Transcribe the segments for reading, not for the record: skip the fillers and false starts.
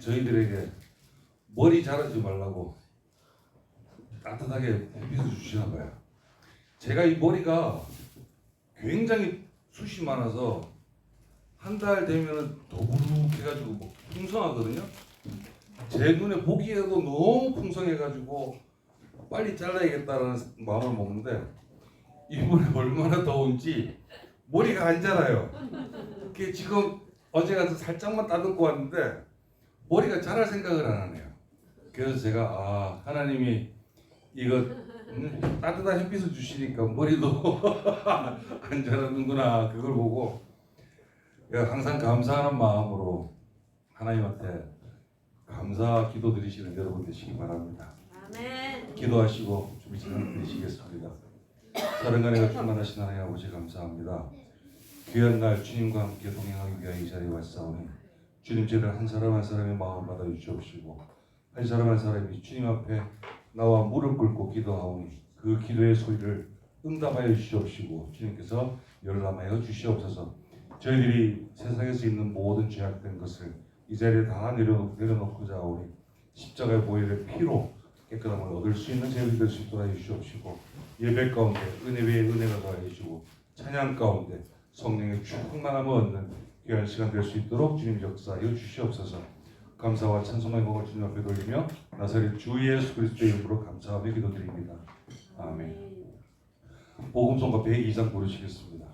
저희들에게 머리 자르지 말라고 따뜻하게 햇빛을 주시나 봐요. 제가 이 머리가 굉장히 숱이 많아서 한 달 되면은 더부룩해가지고 뭐 풍성하거든요. 제 눈에 보기에도 너무 풍성해가지고 빨리 잘라야겠다라는 마음을 먹는데 이번에 얼마나 더운지 머리가 안 자라요. 그게 지금 어제 가서 살짝만 따듬고 왔는데 머리가 자랄 생각을 안 하네요. 그래서 제가 하나님이 이거 따뜻한 햇빛을 주시니까 머리도 안 자라는구나 그걸 보고 항상 감사하는 마음으로 하나님한테 감사 기도 드리시는 여러분 되시기 바랍니다. 아멘. 기도하시고 준비 시간 드리시겠습니다. 사랑과 충만하신 하나님 아버지 감사합니다. 귀한 날 주님과 함께 동행하기 위하여 이 자리에 왔사오니 주님 저를 한 사람 한 사람의 마음을 받아 주시옵시고 한 사람 한 사람이 주님 앞에 나와 무릎 꿇고 기도하오니 그 기도의 소리를 응답하여 주시옵시고 주님께서 열람하여 주시옵소서. 저희들이 세상에서 있는 모든 죄악된 것을 이 자리에 다 내려놓고자 하오니 십자가의 보혈의 피로 깨끗함을 얻을 수 있는 저희들이 될 수 있도록 해 주시옵시고 예배 가운데 은혜 위에 은혜가 더해 주시고 찬양 가운데 성령의 충만함을 얻는 귀한 시간 될 수 있도록 주님 역사하여 주시옵소서. 감사와 찬송의 목을 주님 앞에 돌리며 나사렛 주 예수 그리스도의 이름으로 감사하며 기도드립니다. 아멘. 복음성가 102장 부르시겠습니다.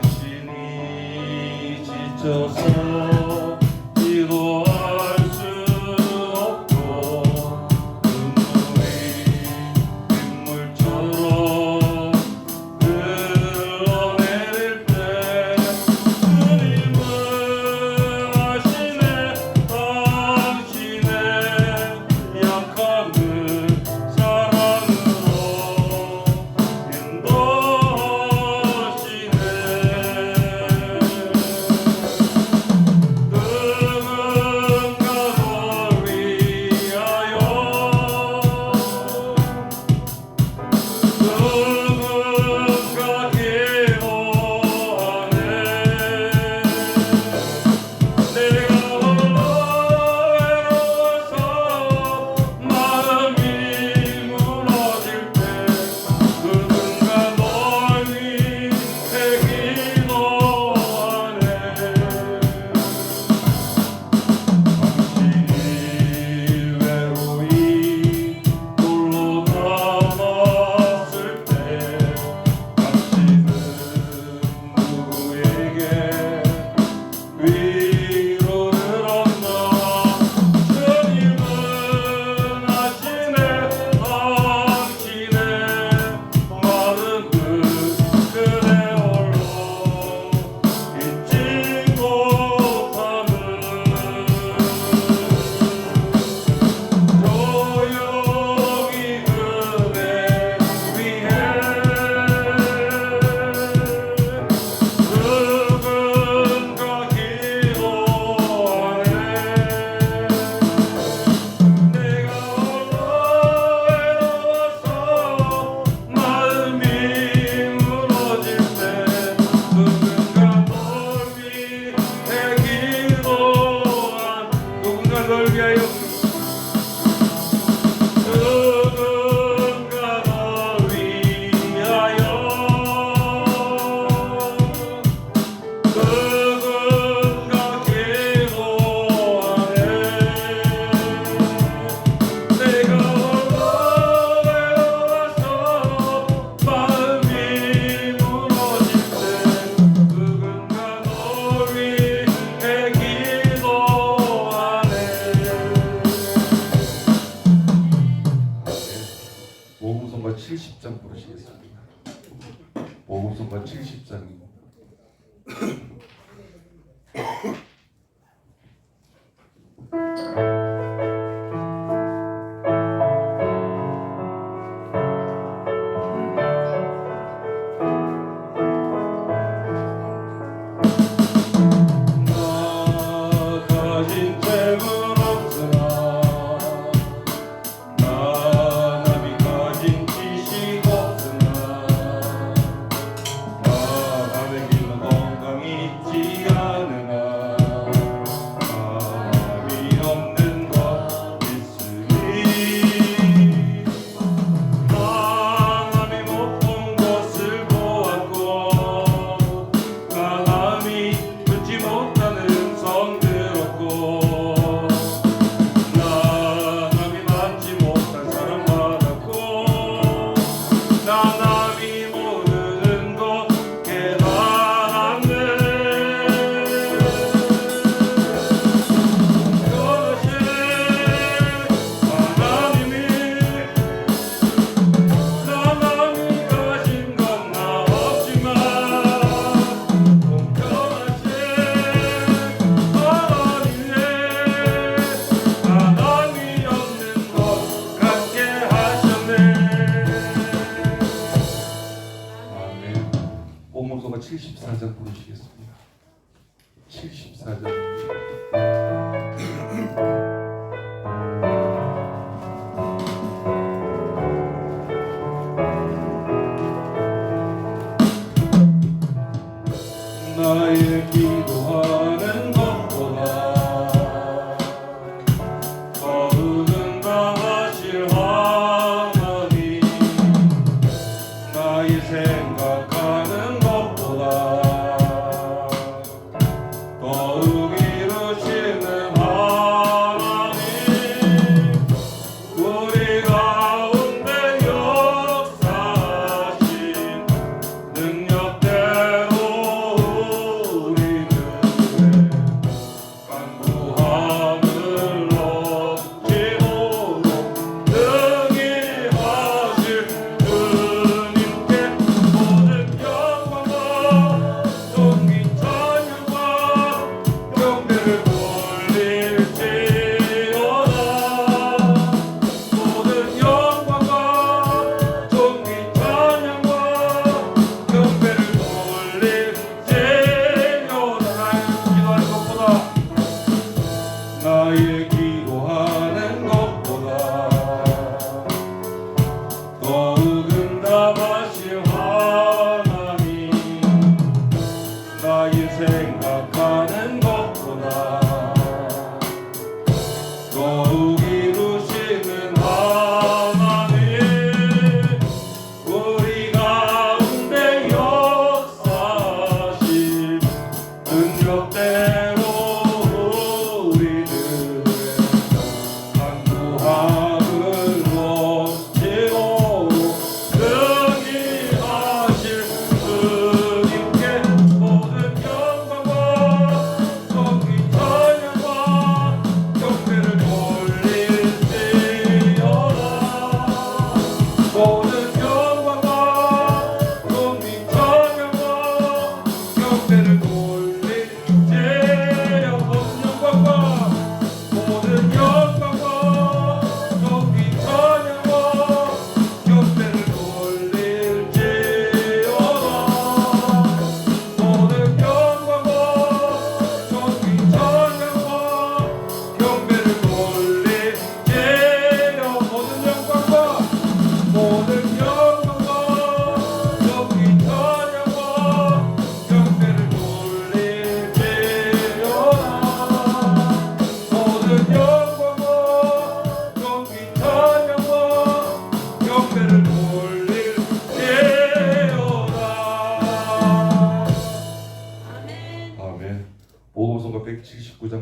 당신이 지쳐서 기도할 수 없고 눈물이 빗물처럼 흘러내릴 때 주님은 아시네. 당신의 약함을 사랑으로 인도하시네. 복음성가 70장 부르시겠습니다. 복음성가 70장입니다. 나 가진 재물 없으나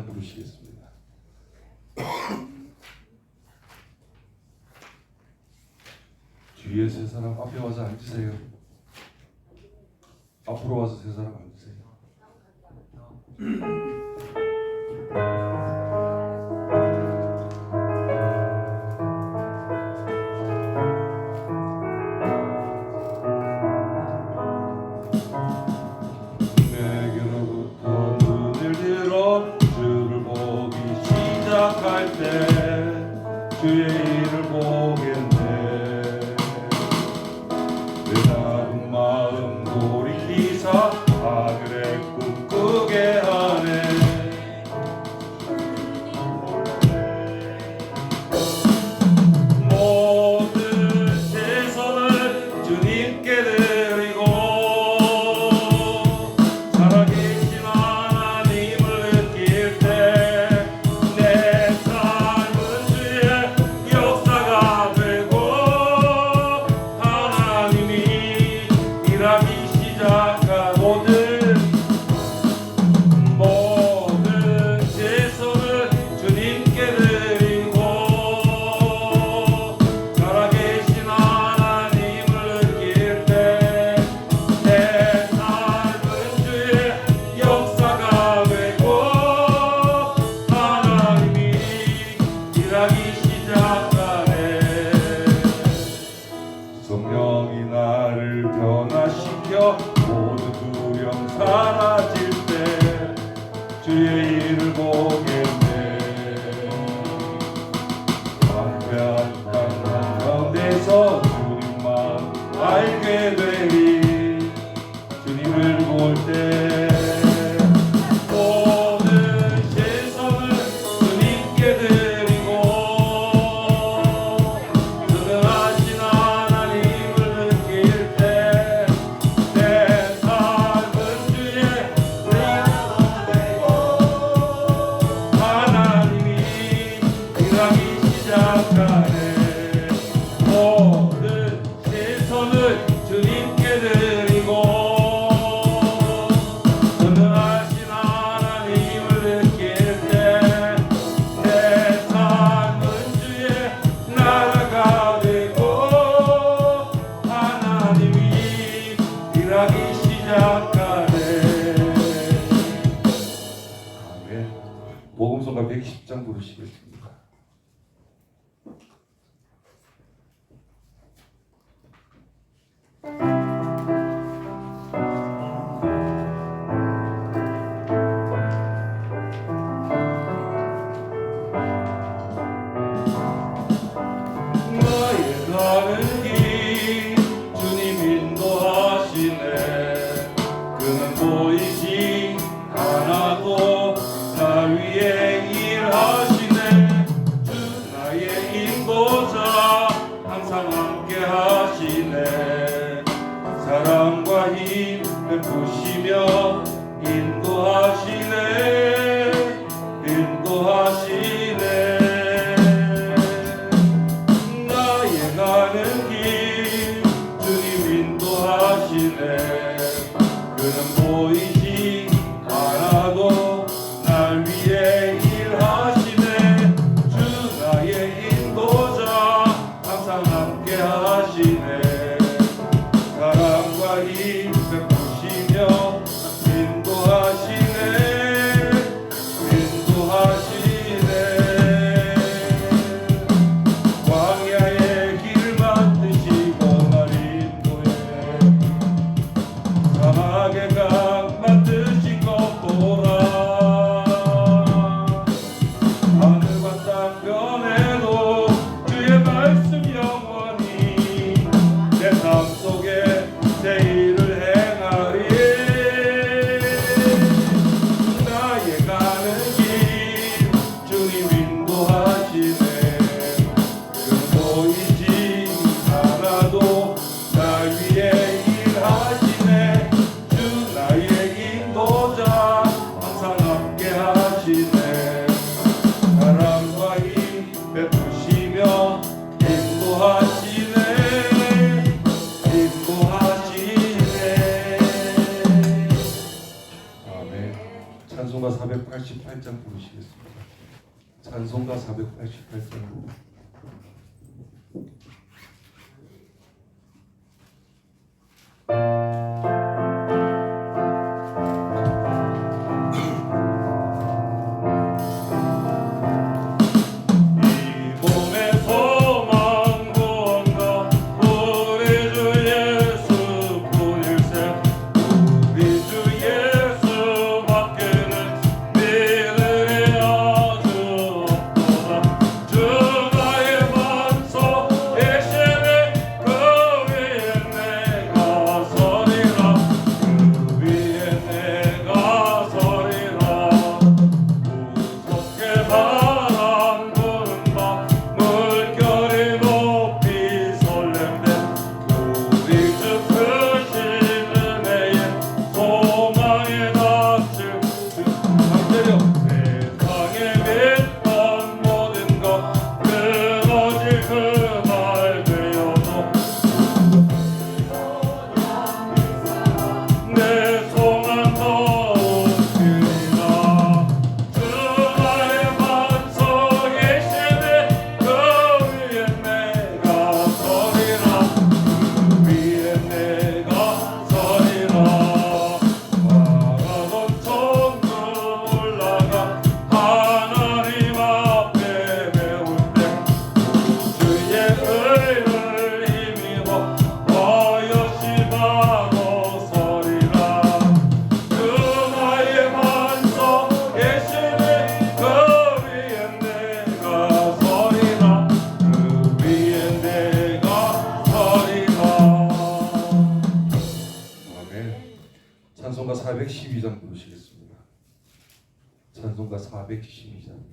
부르시겠습니다. 뒤에 세 사람 앞에 와서 앉으세요. 앞으로 와서 세 사람 앉으세요. 내게로부터 눈을 들어 주를 보기 시작할 때 주의 일을 보겠네. 내 나은 마음 돌이키사 하늘에 꿈꾸게 하네. 모든 최선을 주님께 드리고 살아계신 하나님을 느낄 때 내 삶은 주의 역사가 되고 하나님이 일하기 시작한 모든 최선을 주님께 드리고 살아계신 하나님을 느낄 때 내 삶은 주의 역사가 되고 하나님이 일하기 시작하네. 성령이 나를 변화시켜 모든 두려움 사라질 때 주의 일을 보겠네. 광대한 땅 가운데서 주님만 알게 되리. 주님을 볼 때 모든 최선을 주님께 드리고 전능하신 하나님을 느낄 때 내 삶은 주의 은혜가 되고 하나님이 일하기 시작하네. 모든 최선을 주님께 드리고 전능하신 하나님을 느낄 때 내 삶은 주의 나라가 되고 하나님이 일하기 시작하네. 아멘. 복음성가 110장 부르시겠습니다. 나의 가는 길 주님 인도하시네. 그는 보이지 않아도 나 위에 일하시네. 주 나의 인도자 항상 함께 하시네. 사랑과 힘 베푸시며 인도하시네. 나의 가는 길 주님 인도하시네. 그는 보이지 않아도 날 위해 일하시네. 주 나의 인도자 항상 함께 하시네. 사랑과 힘 베푸시며 인도하시네. 광야의 길 만드시고 날 인도해. 사막의 강 만드시고 보라. 하늘과 땅 변해도 주의 말씀 영원히 내 삶 속에 새 일을 행하리. 나의 가는 길 부르시겠습니다. 찬송가 488장. 찬송가 412장 부르시겠습니다. 찬송가 412장입니다.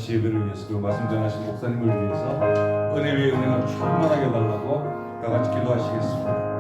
다같이 예배를 위해서 그 말씀 전하신 목사님을 위해서 은혜 위에 은혜가 충만하게 달라고 다같이 기도하시겠습니다.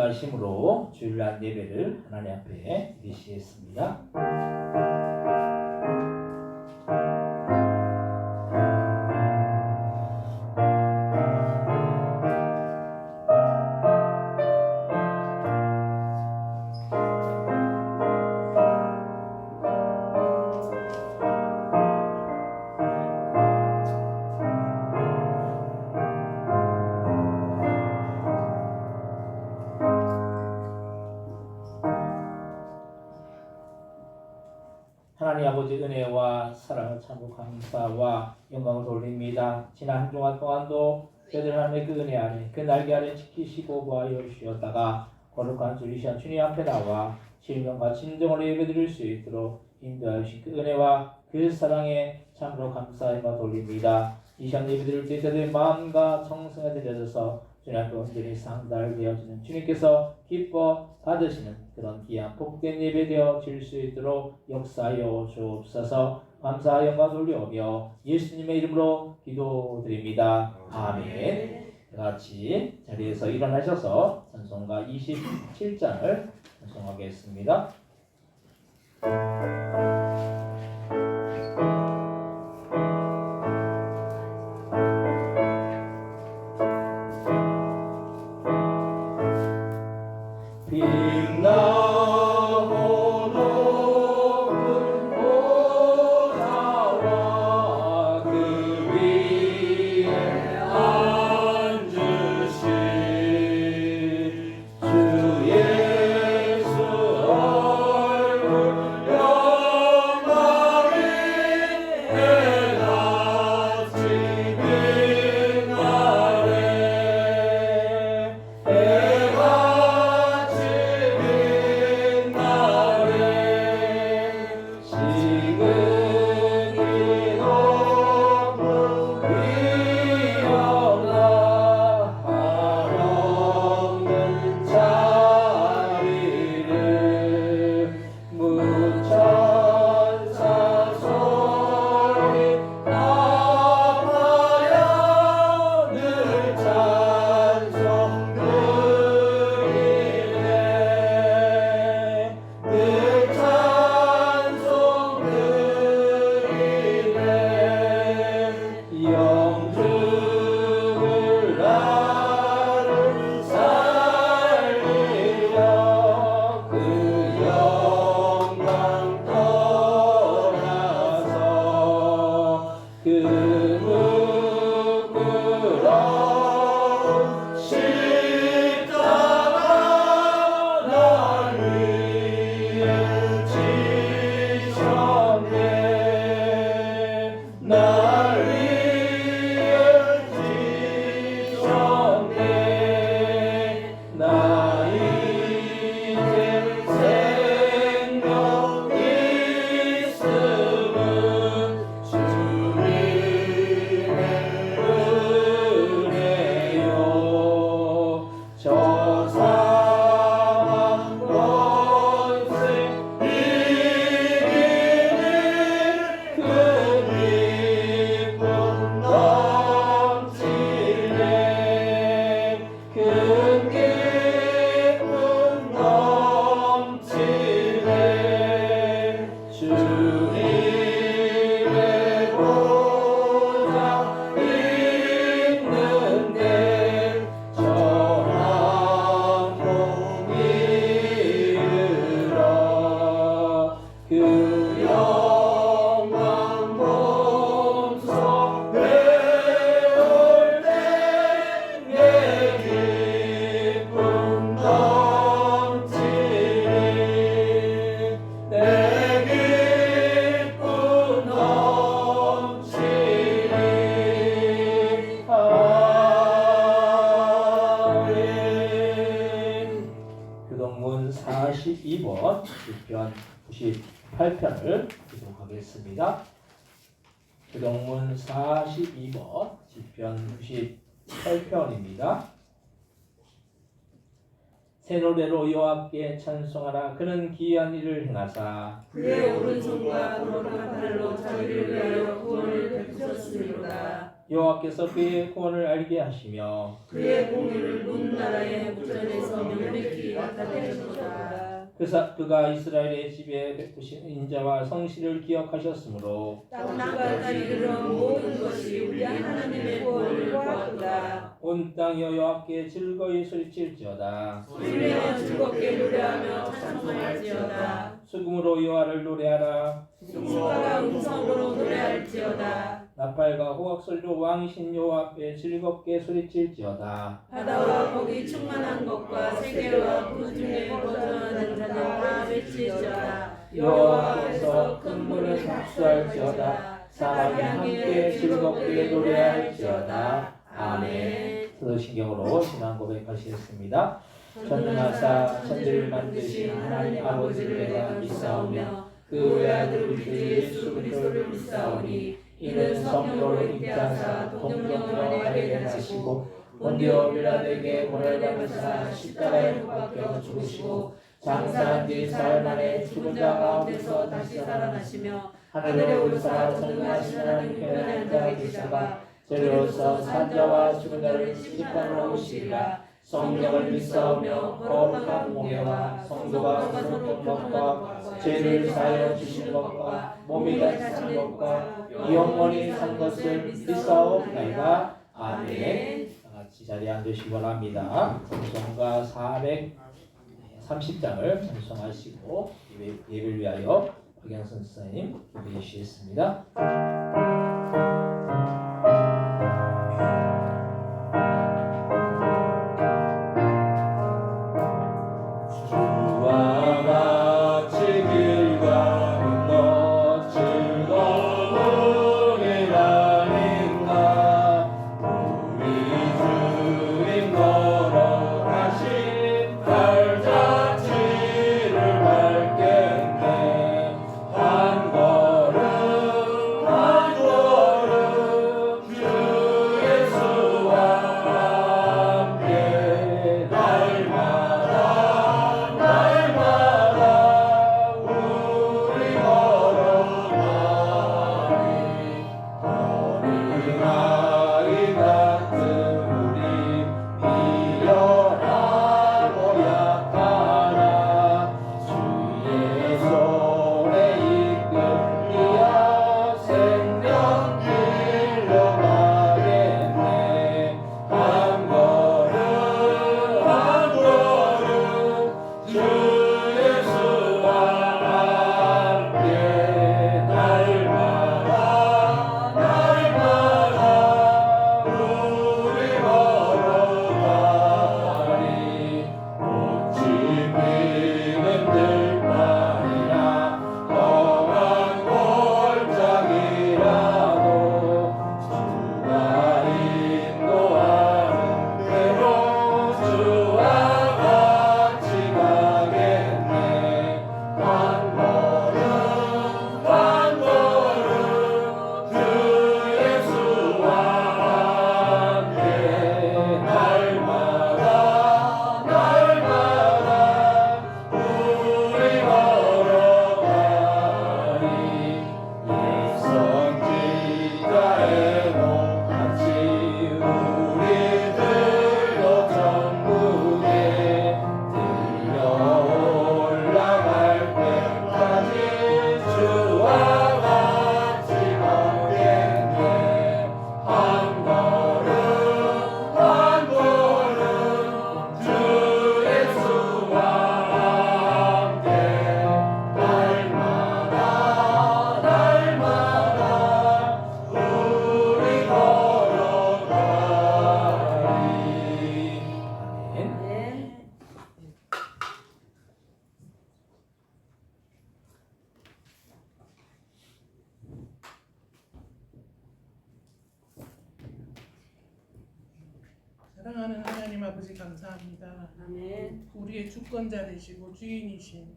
기도하심으로 주일날 예배를 하나님 앞에 드리시겠습니다. 하나님 아버지 은혜와 사랑을 참고 감사와 영광을 돌립니다. 지난 한 주간 동안도 저희들 하나님의 그 은혜 아래 그 날개 아래 지키시고 보아여 주셨다가 거룩한 주일 시간 주님 앞에 나와 신령과 진정으로 예배드릴 수 있도록 인도하여 주신 그 은혜와 그 사랑에 참으로 감사함과 돌립니다. 이 시간 예배드릴 때 저희들의 마음과 정성에 들여져서 주님 앞에 온전히 상달되어지는 주님께서 기뻐 받으시는 그런 귀한 복된 예배 되어질 수 있도록 역사하여 주옵소서. 감사와 영광 돌려오며 예수님의 이름으로 기도드립니다. 아멘. 같이 자리에서 일어나셔서 찬송가 27장을 찬송하겠습니다. 교동문 42번 시편 98편을 기도하겠습니다. 교동문 42번 시편 98편입니다. 새 노래로 여호와께 찬송하라. 그는 기이한 일을 행하사 그의 오른손과 거룩한 팔로 자기를 위하여 구원을 베푸셨습니다. 여호와께서 그의 구원을 알게 하시며 그의 공의를 문 나라의 무전에서 명백히 나타내셨도다. 그가 이스라엘의 집에 베푸신 인자와 성실을 기억하셨으므로 땅과 땅이 이르는 모든 것이 우리 하나님의 구원을 보았도다. 온 땅이 여호와께 즐거이 소리칠지어다. 소리내어 즐겁게 노래하며 찬송할지어다. 수금으로 여호와를 노래하라. 수가가 음성으로 노래할지어다. 나팔과 호각소리로 왕이신 여호와 앞에 즐겁게 소리칠지어다. 바다와 거기 충만한 것과 세계와 그 중에 거주하는 자는 다 외칠지어다. 여호와께서 큰 물을 합수할지어다. 사람이 함께 즐겁게 노래할지어다. 아멘. 사도신경으로 신앙 고백하시겠습니다. 전능하사 천지를 만드신 하나님 아버지를 내가 믿사오며 그 외아들 우리 주 예수 그리스도를 믿사오니 이는 성령으로 잉태하사 동정녀 마리아에게 나시고 본디오 빌라도에게 고난을 받으사 십자가에 못 박혀 죽으시고 장사한 뒤 사흘 만에 죽은 자 가운데서 다시 살아나시며 하늘에 올라사 전능하신 하나님 편에 앉아 계시다가 저리로서 산자와 죽은 자를 심판하러 오시리라. 성령을 믿사오며 거룩한 공예와 성도가 서로 것과 죄를 사하여 주신 것과 몸이 다치신 것과 영원히 산 것을 믿사옵나이다. 아멘. 같이 자리에 앉으시기 바랍니다. 찬송가 430장을 찬송하시고 예배를 위하여 박영선 선생님 기도해 주시겠습니다. 사랑하는 하나님 아버지 감사합니다. 아멘. 우리의 주권자 되시고 주인이신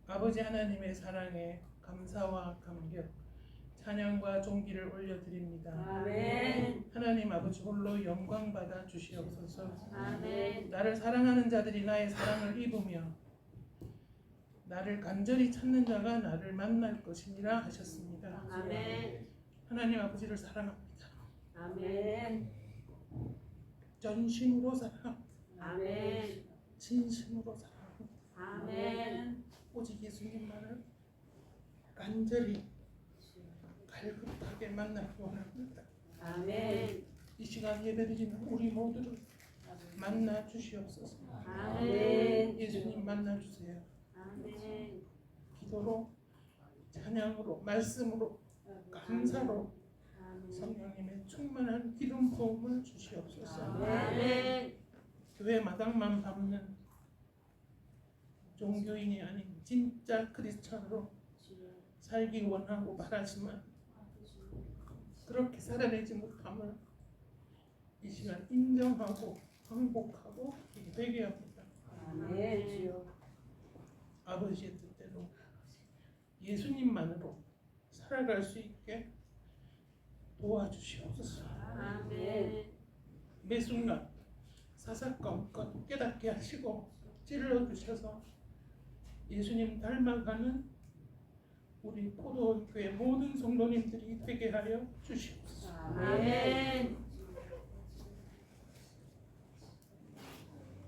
아버지 하나님의 사랑에 감사와 감격, 찬양과 존귀를 올려드립니다. 아멘. 하나님 아버지 홀로 영광 받아 주시옵소서. 아멘. 나를 사랑하는 자들이 나의 사랑을 입으며 나를 간절히 찾는 자가 나를 만날 것이니라 하셨습니다. 아멘. 하나님 아버지를 사랑합니다. 아멘. 전심으로 사랑, 아멘. 진심으로 사랑. 아멘. 오직 예수님만을 간절히 갈급하게 만나기 원합니다. 아멘. 이 시간 예배드리는 우리 모두를 만나 주시옵소서. 아멘. 예수님 만나 주세요. 아멘. 기도로, 찬양으로, 말씀으로, 감사로 성령님의 충만한 기름 부음을 주시옵소서. 아멘. 교회 마당만 밟는 종교인이 아닌 진짜 크리스찬으로 살기 원하고 바라지만 그렇게 살아내지 못함을 이 시간 인정하고 항복하고 회개합니다. 아멘. 주여. 아버지의 뜻대로 예수님만으로 살아갈 수 있게 도와주시옵소서. 아멘. 매 순간 사사건건 깨닫게 하시고 찔러주셔서 예수님 닮아가는 우리 포도원 교회 모든 성도님들이 되게 하여 주시옵소서. 아멘.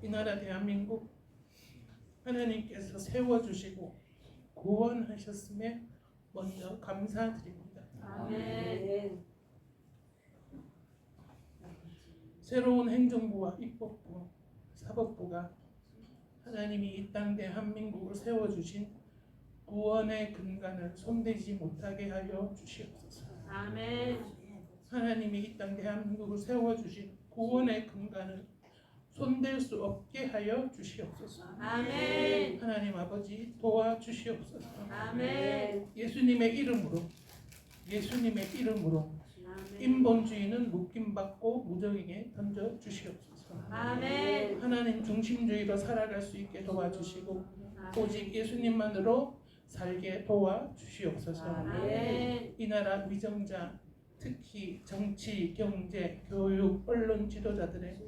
이 나라 대한민국 하나님께서 세워주시고 구원하셨음에 먼저 감사드립니다. 아멘. 새로운 행정부와 입법부, 사법부가 하나님이 이 땅 대한민국을 세워주신 구원의 근간을 손대지 못하게 하여 주시옵소서. 아멘. 하나님이 이 땅 대한민국을 세워주신 구원의 근간을 손댈 수 없게 하여 주시옵소서. 아멘. 하나님 아버지 도와주시옵소서. 아멘. 예수님의 이름으로 인본주의는 묶임받고 무적에게 던져 주시옵소서. 아멘. 하나님 중심주의로 살아갈 수 있게 도와주시고 오직 예수님만으로 살게 도와주시옵소서. 아멘. 이 나라 위정자, 특히 정치, 경제, 교육, 언론 지도자들의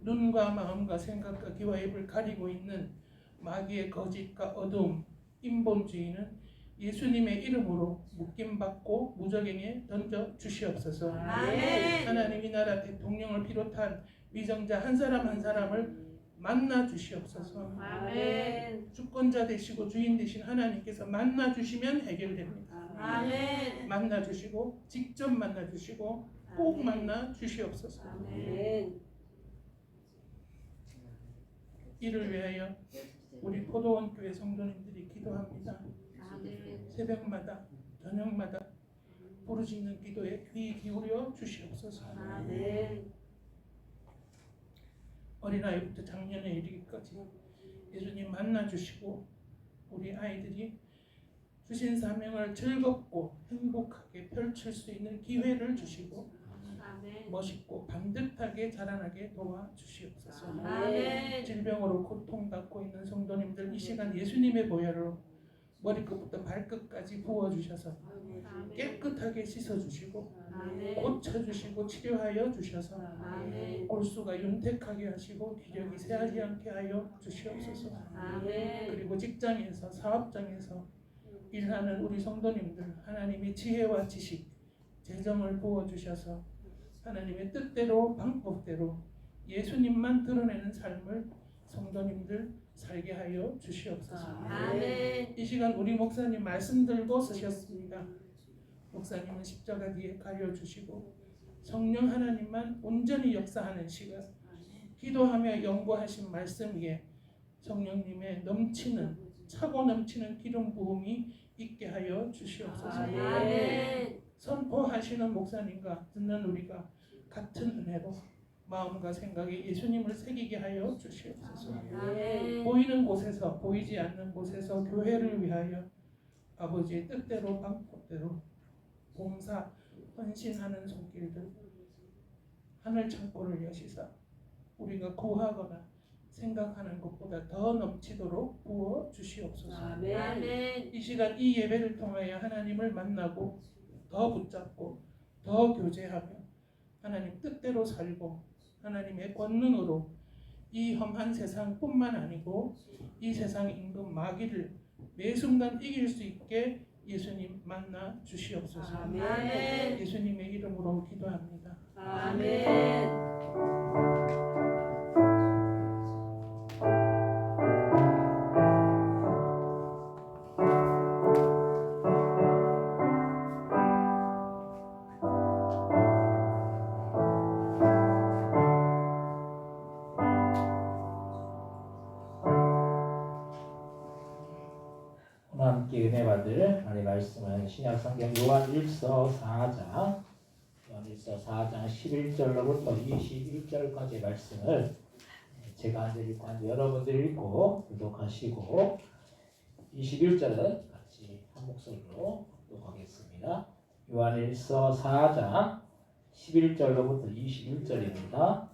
눈과 마음과 생각과 귀와 입을 가리고 있는 마귀의 거짓과 어두움, 인본주의는 예수님의 이름으로 묶임받고 무적행에 던져 주시옵소서. 아멘. 하나님 이 나라 대통령을 비롯한 위정자 한 사람 한 사람을 만나 주시옵소서. 아멘. 주권자 되시고 주인 되신 하나님께서 만나 주시면 해결됩니다. 아멘. 만나 주시고 직접 만나 주시고 꼭 만나 주시옵소서. 아멘. 이를 위하여 우리 포도원 교회 성도님들이 기도합니다. 아멘. 새벽마다 저녁마다 부르짖는 기도에 귀 기울여 주시옵소서. 아멘. 어린아이부터 작년에 이르기까지 예수님 만나 주시고 우리 아이들이 주신 사명을 즐겁고 행복하게 펼칠 수 있는 기회를 주시고 아멘. 멋있고 반듯하게 자라나게 도와주시옵소서. 아멘. 질병으로 고통받고 있는 성도님들 이 시간 예수님의 보혈로 머리끝부터 발끝까지 부어주셔서 깨끗하게 씻어주시고 아멘. 고쳐주시고 치료하여 주셔서 아멘. 골수가 윤택하게 하시고 기력이 쇠하지 않게 하여 주시옵소서. 아멘. 그리고 직장에서 사업장에서 일하는 우리 성도님들 하나님의 지혜와 지식 재정을 부어주셔서 하나님의 뜻대로 방법대로 예수님만 드러내는 삶을 성도님들 살게 하여 주시옵소서. 아멘. 이 시간 우리 목사님 말씀 들고 서셨습니다. 목사님은 십자가 뒤에 가려주시고 성령 하나님만 온전히 역사하는 시간 기도하며 연구하신 말씀 위에 성령님의 넘치는 차고 넘치는 기름 부음이 있게 하여 주시옵소서. 아멘. 선포하시는 목사님과 듣는 우리가 같은 은혜로 마음과 생각에 예수님을 새기게 하여 주시옵소서. 아멘. 보이는 곳에서 보이지 않는 곳에서 교회를 위하여 아버지의 뜻대로 방법대로 봉사 헌신하는 손길들 하늘 창고를 여시사 우리가 구하거나 생각하는 것보다 더 넘치도록 부어 주시옵소서. 아멘. 이 시간 이 예배를 통하여 하나님을 만나고 더 붙잡고 더 교제하며 하나님 뜻대로 살고 하나님의 권능으로 이 험한 세상뿐만 아니고 이 세상 임금 마귀를 매 순간 이길 수 있게 예수님 만나 주시옵소서. 아멘. 예수님의 이름으로 기도합니다. 아멘. 오늘 함께 은혜 받을 하나님의 말씀은 신약 성경 요한 1서 4장 11절로부터 21절까지의 말씀을 제가 안 읽고 여러분들이 읽고 교독하시고 21절은 같이 한 목소리로 교독하겠습니다. 요한 1서 4장 11절로부터 21절입니다.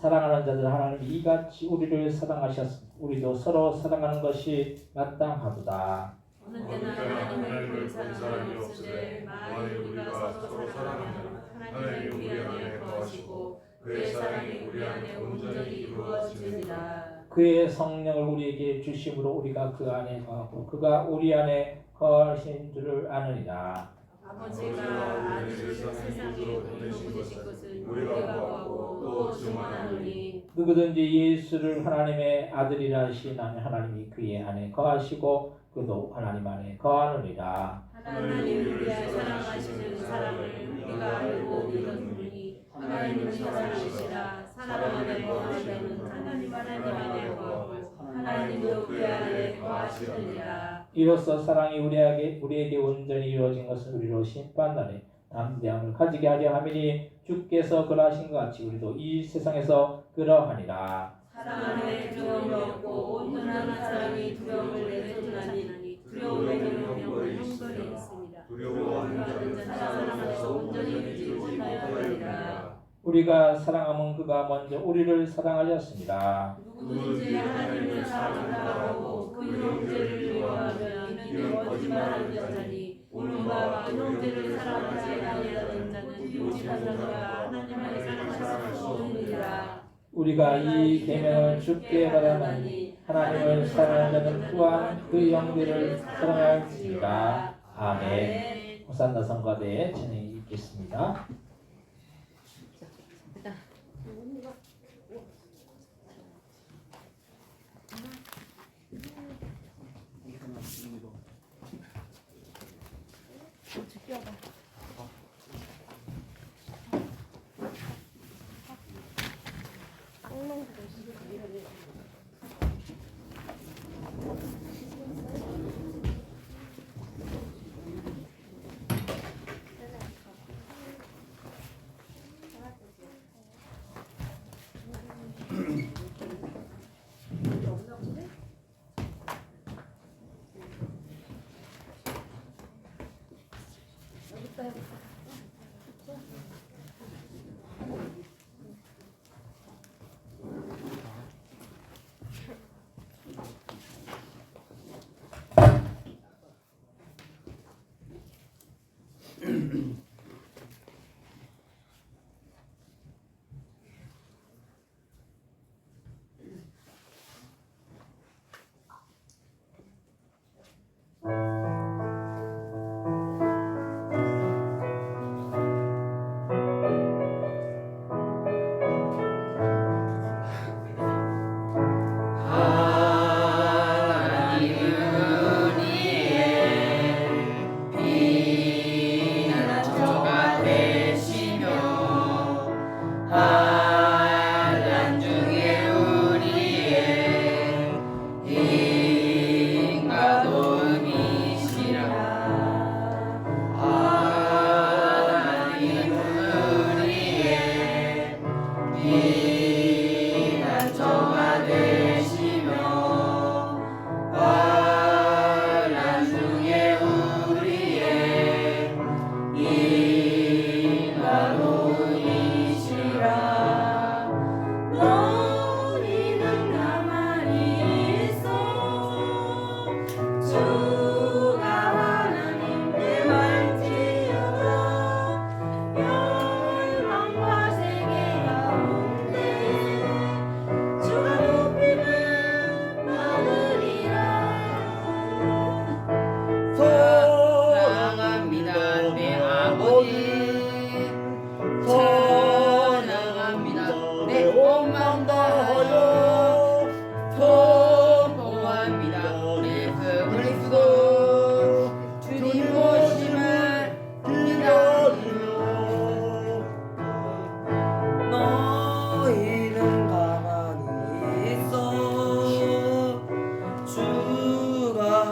사랑하는 자들, 하나님이 이같이 우리를 사랑하셨으니 우리도 서로 사랑하는 것이 마땅하도다. 어느 때나 하나님을 본 사람이 없으되 만일 우리가 서로 사랑하면 하나님이 우리 안에 거하시고 그의 사랑이 우리 안에 온전히 이루어지느니라. 그의 성령을 우리에게 주심으로 우리가 그 안에 거하고 그가 우리 안에 거하신 줄을 아느니라. 아버지가 아들을 세상에 보내신 것은 우리가 구하고 또 증언하노니 누구든지 예수를 하나님의 아들이라 하시나니 하나님이 그의 안에 거하시고 그도 하나님 안에 거하느니라. 하나님이 우리를 사랑하시는 사랑을 우리가 알고 믿었으니 하나님은 사랑이시라. 사랑 안에 거하시는 하나님 안에 거하고 하나님도 그 안에 거하시느니라. 이로써 사랑이 우리에게 온전히 이루어진 것은 우리로 심판날에 담대함을 가지게 하려 함이니 주께서 그러하신 것 같이 우리도 이 세상에서 그러하니라. 사랑 안에 두려움이 없고 온전한 사랑이 두려움을 내쫓나니 두려움에는 형벌이 있습니다. 두려워하는 자는 사랑에서 온전히 이르지 못하였느니라. 우리가 사랑하면 그가 먼저 우리를 사랑하였습니다. 누구든지 하나님을 사랑하고 그 형제를 미워하면 이는 거짓말하는 자니 오른바 그 형제를 사랑하지 아니하는 자는 유지하다가 하나님을 사랑할 수 없느니라. 우리가 이 계명을 주께 받았나니 하나님을 사랑하는 자는 또한 그 형제를 사랑할지니라. 아멘. 호산나 성가대에 찬양이 있겠습니다.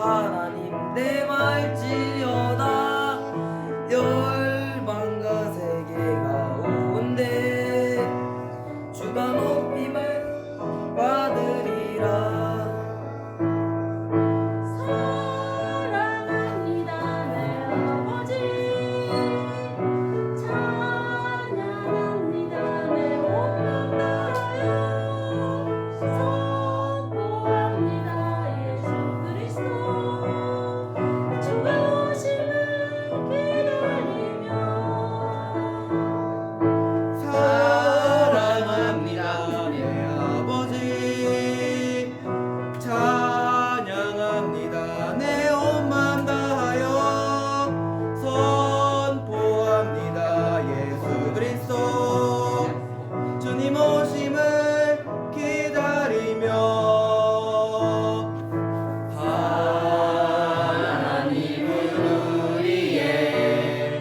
하나님 내 말지어다 열방과 세계 가운데 주가 높임을 받으리라. 사랑합니다 내 아버지 찬양합니다 내 온몸 다하여 선포합니다 예수 그리스도 주가 오심을 기다리며 사랑합니다 내 아버지 찬양합니다 내 온맘 다하여 선포합니다 예수 그리스도 주님 오심을 기다리며 하나님은 우리의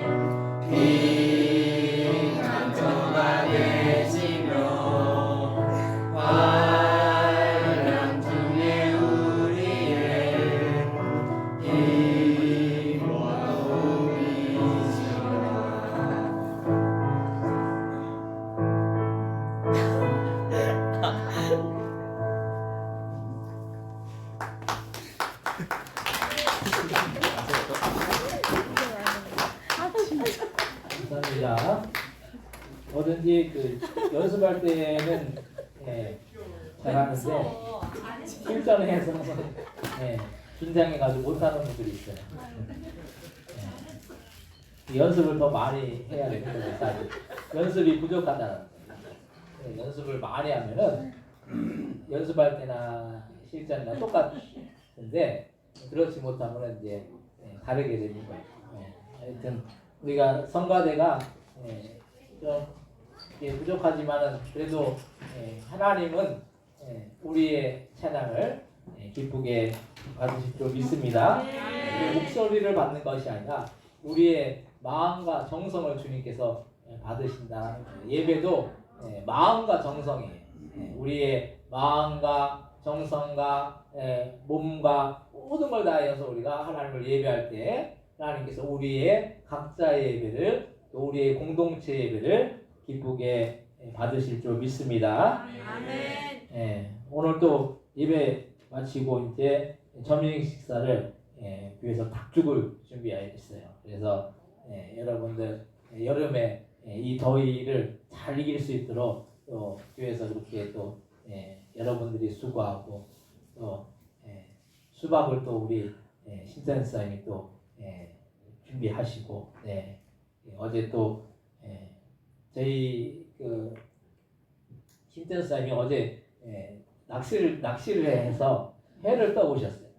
피난처가 되시며 환난 중에 우리의 힘과 도움이시라. 감사합니다. 뭐든지 그 연습할 때는 잘하는데 실전에서는 긴장해가지고 못하는 분들이 있어요. 연습을 더 많이 해야 되는 거예요. 사실. 연습이 부족하다는 거예요. 연습을 많이 하면은 연습할 때나 실전이나 똑같은데 그렇지 못하면 이제 다르게 되는 거예요. 하여튼 우리가 성가대가 좀 부족하지만은 그래도 하나님은 우리의 찬양을 기쁘게 받으실 줄 믿습니다. 우리의 목소리를 받는 것이 아니라 우리의 마음과 정성을 주님께서 받으신다. 예배도 마음과 정성이에요. 우리의 마음과 정성과 몸과 모든 걸 다해서 우리가 하나님을 예배할 때 하나님께서 우리의 각자의 예배를 또 우리의 공동체 예배를 기쁘게 받으실 줄 믿습니다. 아멘. 오늘 또 예배 마치고 이제 점심 식사를 교회에서 닭죽을 준비하였어요. 그래서 여러분들 여름에 이 더위를 잘 이길 수 있도록 또 교회에서 그렇게 또 여러분들이 수고하고 또 수박을 또 우리 신전사님이 또 준비하시고 어제 또 저희 그 신전사님이 어제 낚시를 해서 회를 떠 오셨어요.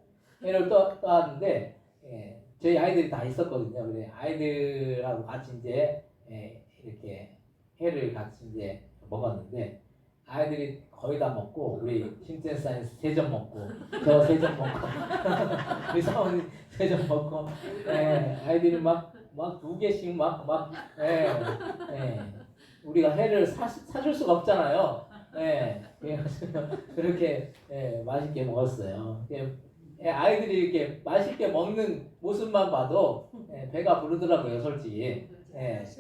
회를 떠왔는데 저희 아이들이 다 있었거든요. 그래 아이들하고 같이 이제 이렇게 회를 같이 이제 먹었는데 아이들이 거의 다 먹고 우리 신전사님 3점 먹고 저 3점 먹고 우리 사모님 3점 먹고 아이들이 막 2개씩 우리가 회를 사줄 수가 없잖아요. 그렇게 맛있게 먹었어요. 아이들이 이렇게 맛있게 먹는 모습만 봐도 배가 부르더라고요, 솔직히.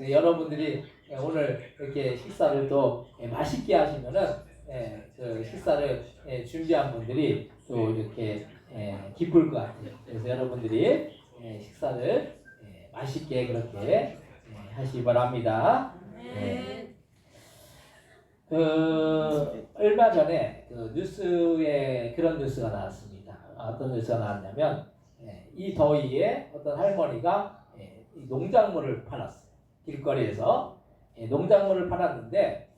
여러분들이 오늘 이렇게 식사를 또 맛있게 하시면은 그 식사를 준비한 분들이 또 이렇게 기쁠 것 같아요. 그래서 여러분들이 식사를 맛있게 그렇게 하시기 바랍니다. 얼마 전에 그 뉴스에 그런 뉴스가 나왔습니다. 어떤 뉴스가 나왔냐면 이 더위에 어떤 할머니가 농작물을 팔았어요. 길거리에서 농작물을 팔았는데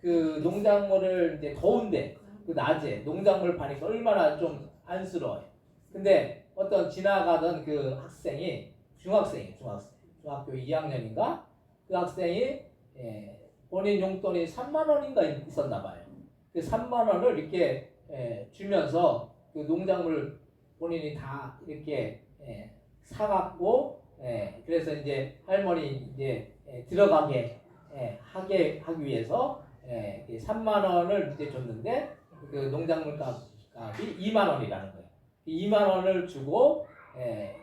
그 농작물을 이제 더운데 그 낮에 농작물을 파니까 얼마나 좀 안쓰러워요. 근데 어떤 지나가던 그 학생이 중학교 2학년인가 그 학생이 본인 용돈이 3만 원인가 있었나 봐요. 그 3만 원을 이렇게 주면서 그 농작물 본인이 다 이렇게 사갖고 그래서 이제 할머니 이제 들어가게 하기 위해서 3만 원을 이제 줬는데 그 농작물 값이 2만 원이라는 거예요. 2만 원을 주고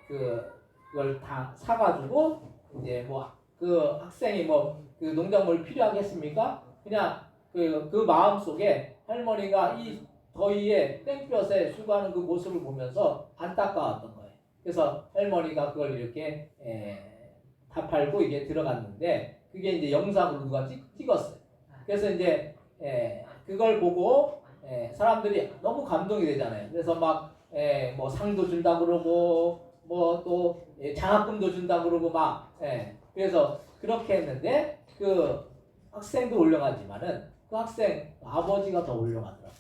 그걸 다 사가지고 이제 뭐 그 학생이 뭐 그 농작물 필요하겠습니까? 그냥 그 마음 속에 할머니가 이 더위에 땡볕에 수고하는 그 모습을 보면서 안타까웠던 거예요. 그래서 할머니가 그걸 이렇게 다 팔고 이게 들어갔는데 그게 이제 영상으로 누가 찍었어요. 그래서 이제 그걸 보고 사람들이 너무 감동이 되잖아요. 그래서 막 뭐 상도 준다 그러고 뭐 또 장학금도 준다 그러고 막 그래서 그렇게 했는데 그 학생도 올려가지만은 그 학생 아버지가 더 올려가더라고요.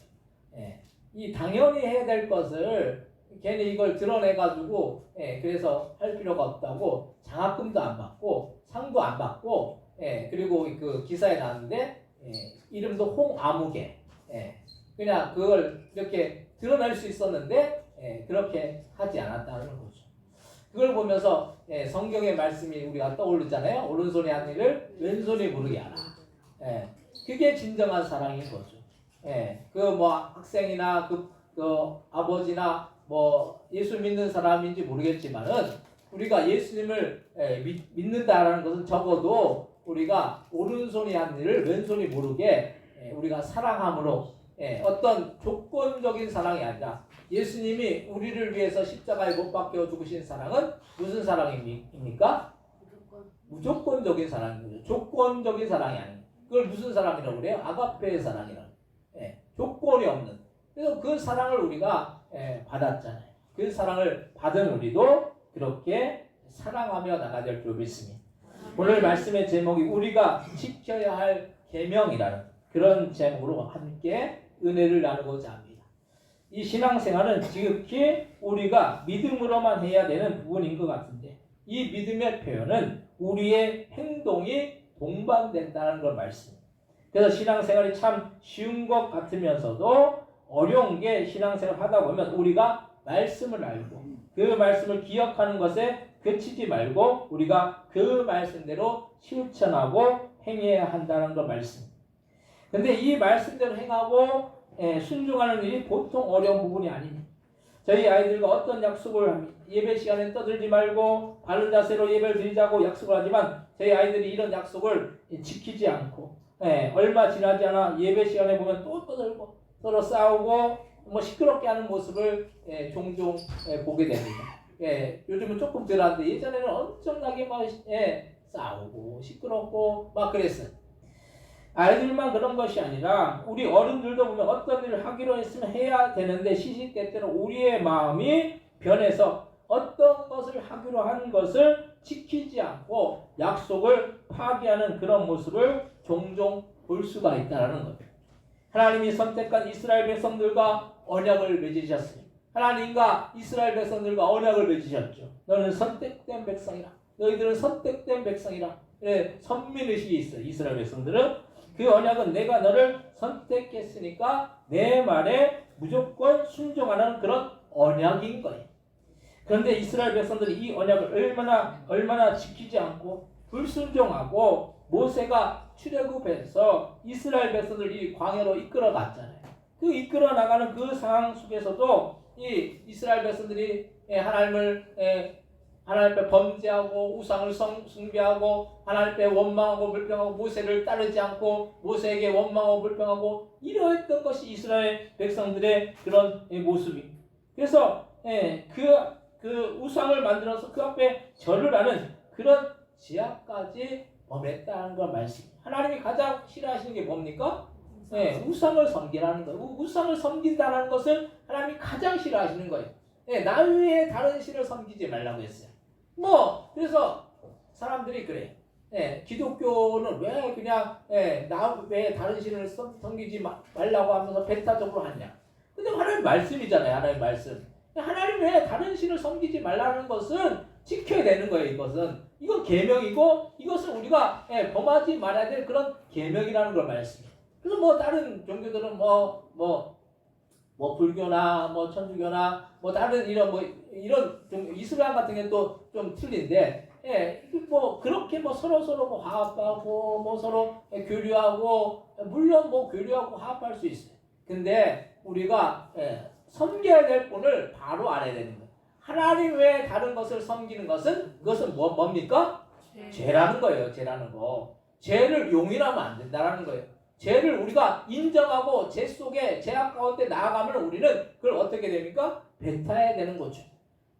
이 당연히 해야 될 것을 괜히 이걸 드러내가지고 그래서 할 필요가 없다고 장학금도 안 받고 상도 안 받고 그리고 그 기사에 나왔는데 이름도 홍아무개 그냥 그걸 이렇게 드러낼 수 있었는데 그렇게 하지 않았다는 거죠. 그걸 보면서 성경의 말씀이 우리가 떠오르잖아요. 오른손이 한 일을 왼손이 모르게 하라. 그게 진정한 사랑인 거죠. 그 뭐 학생이나 그 아버지나 뭐 예수 믿는 사람인지 모르겠지만은 우리가 예수님을 믿는다라는 것은 적어도 우리가 오른손이 한 일을 왼손이 모르게 우리가 사랑함으로 어떤 조건적인 사랑이 아니라 예수님이 우리를 위해서 십자가에 못 박혀 죽으신 사랑은 무슨 사랑입니까? 무조건적인 사랑입니다. 조건적인 사랑이 아닙니다. 그걸 무슨 사랑이라고 그래요? 아가페의 사랑이라고. 조건이 없는. 그래서 그 사랑을 우리가 받았잖아요. 그 사랑을 받은 우리도 그렇게 사랑하며 나가야 될 줄 믿습니다. 오늘 말씀의 제목이 우리가 지켜야 할 계명이라는 그런 제목으로 함께 은혜를 나누고자 합니다. 이 신앙생활은 지극히 우리가 믿음으로만 해야 되는 부분인 것 같은데 이 믿음의 표현은 우리의 행동이 동반된다는 걸 말씀입니다. 그래서 신앙생활이 참 쉬운 것 같으면서도 어려운 게 신앙생활 하다 보면 우리가 말씀을 알고 그 말씀을 기억하는 것에 그치지 말고 우리가 그 말씀대로 실천하고 행해야 한다는 걸 말씀입니다. 근데 이 말씀대로 행하고 순종하는 일이 보통 어려운 부분이 아닙니다. 저희 아이들과 어떤 약속을 합니다. 예배 시간에 떠들지 말고 바른 자세로 예배를 드리자고 약속을 하지만 저희 아이들이 이런 약속을 지키지 않고 얼마 지나지 않아 예배 시간에 보면 또 떠들고 서로 싸우고 뭐 시끄럽게 하는 모습을 종종 보게 됩니다. 요즘은 조금 덜한데 예전에는 엄청나게 막 싸우고 시끄럽고 막 그랬어요. 아이들만 그런 것이 아니라 우리 어른들도 보면 어떤 일을 하기로 했으면 해야 되는데 시시때때로 우리의 마음이 변해서 어떤 것을 하기로 한 것을 지키지 않고 약속을 파기하는 그런 모습을 종종 볼 수가 있다는 거예요. 하나님이 선택한 이스라엘 백성들과 언약을 맺으셨습니다. 하나님과 이스라엘 백성들과 언약을 맺으셨죠. 너는 선택된 백성이라. 너희들은 선택된 백성이라. 선민의식이 있어요. 이스라엘 백성들은. 그 언약은 내가 너를 선택했으니까 내 말에 무조건 순종하는 그런 언약인 거예요. 그런데 이스라엘 백성들이 이 언약을 얼마나 지키지 않고 불순종하고 모세가 출애굽해서 이스라엘 백성들이 광야로 이끌어 갔잖아요. 그 이끌어 나가는 그 상황 속에서도 이 이스라엘 백성들이 하나님 앞에 범죄하고 우상을 숭배하고 하나님 앞에 원망하고 불평하고 모세를 따르지 않고 모세에게 원망하고 불평하고 이러했던 것이 이스라엘 백성들의 그런 모습입니다. 그래서 그 우상을 만들어서 그 앞에 절을 하는 그런 지하까지 범했다는 걸 말씀입니다. 하나님이 가장 싫어하시는 게 뭡니까? 우상을 섬기라는 거예요. 우상을 섬긴다는 것을 하나님이 가장 싫어하시는 거예요. 나 외에 다른 신을 섬기지 말라고 했어요. 그래서 사람들이 그래. 기독교는 왜 그냥 나 외에 다른 신을 섬기지 말라고 하면서 배타적으로 하냐. 근데 하나님 말씀이잖아요. 하나님 말씀. 하나님 외에 다른 신을 섬기지 말라는 것은 지켜야 되는 거예요. 이건 계명이고 이것은 우리가 범하지 말아야 될 그런 계명이라는 걸 말씀해요. 그래서 다른 종교들은 불교나 천주교나 다른 이런 좀 이슬람 같은 게 또 좀 틀린데 그렇게 서로 화합하고 서로 교류하고 물론 교류하고 화합할 수 있어요. 근데 우리가 섬겨야 될 분을 바로 알아야 되는 거예요. 하나님 외에 다른 것을 섬기는 것은 그것은 뭡니까? 죄라는 거예요. 죄라는 거. 죄를 용인하면 안 된다는 거예요. 죄를 우리가 인정하고 죄 속에 죄악 가운데 나아가면 우리는 그걸 어떻게 됩니까? 뱉어야 되는 거죠.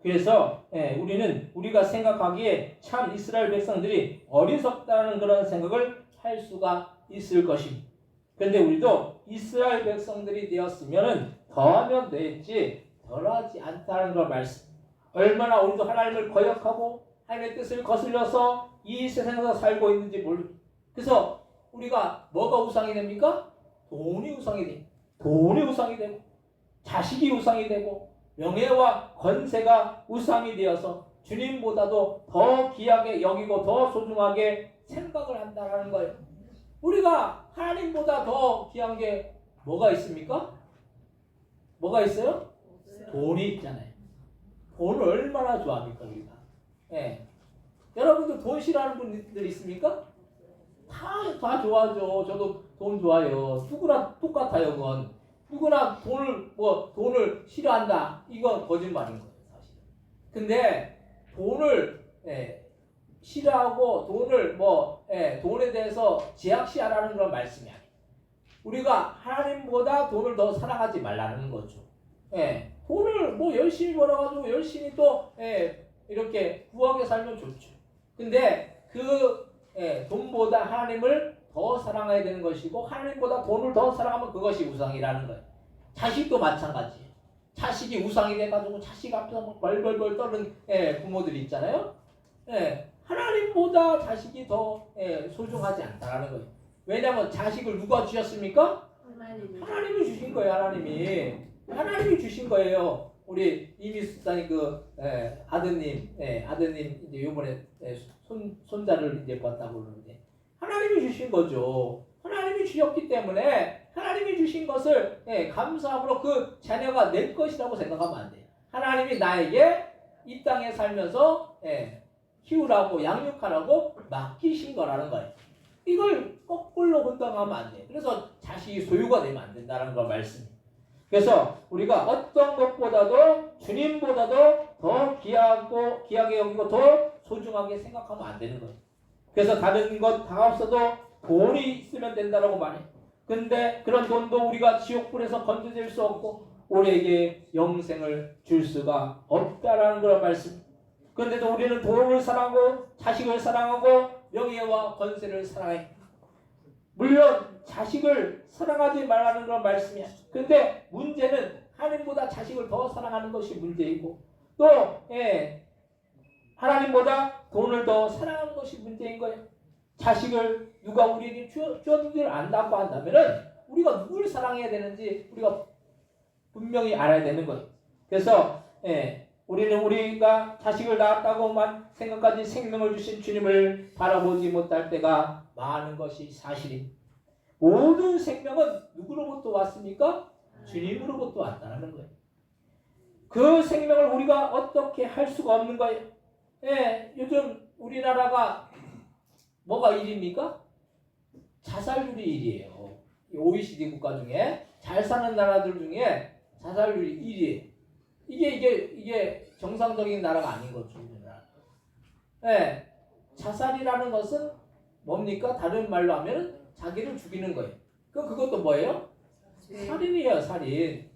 그래서 우리는 우리가 생각하기에 참 이스라엘 백성들이 어리석다는 그런 생각을 할 수가 있을 것입니다. 그런데 우리도 이스라엘 백성들이 되었으면 더하면 되지 덜하지 않다는 그런 말씀. 얼마나 우리도 하나님을 거역하고 하나님의 뜻을 거슬려서 이 세상에서 살고 있는지 모르. 그래서 우리가 뭐가 우상이 됩니까? 돈이 우상이 돼. 돈이 우상이 되고 자식이 우상이 되고 명예와 권세가 우상이 되어서 주님보다도 더 귀하게 여기고 더 소중하게 생각을 한다는 거예요. 우리가 하나님보다 더 귀한 게 뭐가 있습니까? 뭐가 있어요? 돈이 있잖아요. 돈을 얼마나 좋아합니까 우리가? 여러분들 돈 싫어하는 분들 있습니까? 다 좋아하죠. 저도 돈 좋아해요. 누구나 똑같아요. 그건 누구나 돈을 싫어한다. 이건 거짓말인 거예요, 사실. 근데 돈을 싫어하고 돈에 대해서 제약시하라는 그런 말씀이 아니에요. 우리가 하나님보다 돈을 더 사랑하지 말라는 거죠. 돈을 열심히 벌어가지고 열심히 또 이렇게 부하게 살면 좋죠. 근데 돈보다 하나님을 더 사랑해야 되는 것이고 하나님보다 돈을 더 사랑하면 그것이 우상이라는 거예요. 자식도 마찬가지예요. 자식이 우상이 돼가지고 자식 앞에서 막 벌벌벌 떠는 부모들이 있잖아요. 하나님보다 자식이 더 소중하지 않다라는 거예요. 왜냐하면 자식을 누가 주셨습니까? 하나님이 주신 거예요. 하나님이 주신 거예요. 우리 이미수단이 아드님 이제 요번에 손자를 이제 봤다고 그러는데 하나님이 주신 거죠. 하나님이 주셨기 때문에 하나님이 주신 것을 감사함으로 그 자녀가 내 것이라고 생각하면 안 돼요. 하나님이 나에게 이 땅에 살면서 키우라고 양육하라고 맡기신 거라는 거예요. 이걸 거꾸로 혼동하면 안 돼요. 그래서 자식이 소유가 되면 안 된다는 걸 말씀이에요. 그래서 우리가 어떤 것보다도 주님보다도 더 귀하게 여기고 더 소중하게 생각하면 안 되는 거예요. 그래서 다른 것 다 없어도 돈이 있으면 된다라고 말해요. 근데 그런 돈도 우리가 지옥불에서 건져낼 수 없고 우리에게 영생을 줄 수가 없다라는 그런 말씀. 그런데도 우리는 돈을 사랑하고 자식을 사랑하고 명예와 권세를 사랑해. 물론 자식을 사랑하지 말라는 그런 말씀이야. 근데 문제는 하나님보다 자식을 더 사랑하는 것이 문제이고 또 하나님보다 돈을 더 사랑하는 것이 문제인 거예요. 자식을 누가 우리에게 주었는지를 안다고 한다면은 우리가 누굴 사랑해야 되는지 우리가 분명히 알아야 되는 거예요. 그래서 우리는 우리가 자식을 낳았다고만 생각하지 생명을 주신 주님을 바라보지 못할 때가 많은 것이 사실입니다. 모든 생명은 누구로부터 왔습니까? 주님으로부터 왔다는 거예요. 그 생명을 우리가 어떻게 할 수가 없는 거예요. 요즘 우리나라가 뭐가 1위입니까? 자살률이 1위예요. OECD 국가 중에 잘 사는 나라들 중에 자살률이 1위예요. 이게 정상적인 나라가 아닌 거죠. 자살이라는 것은 뭡니까? 다른 말로 하면 자기를 죽이는 거예요. 그럼 그것도 뭐예요? 살인이에요, 살인.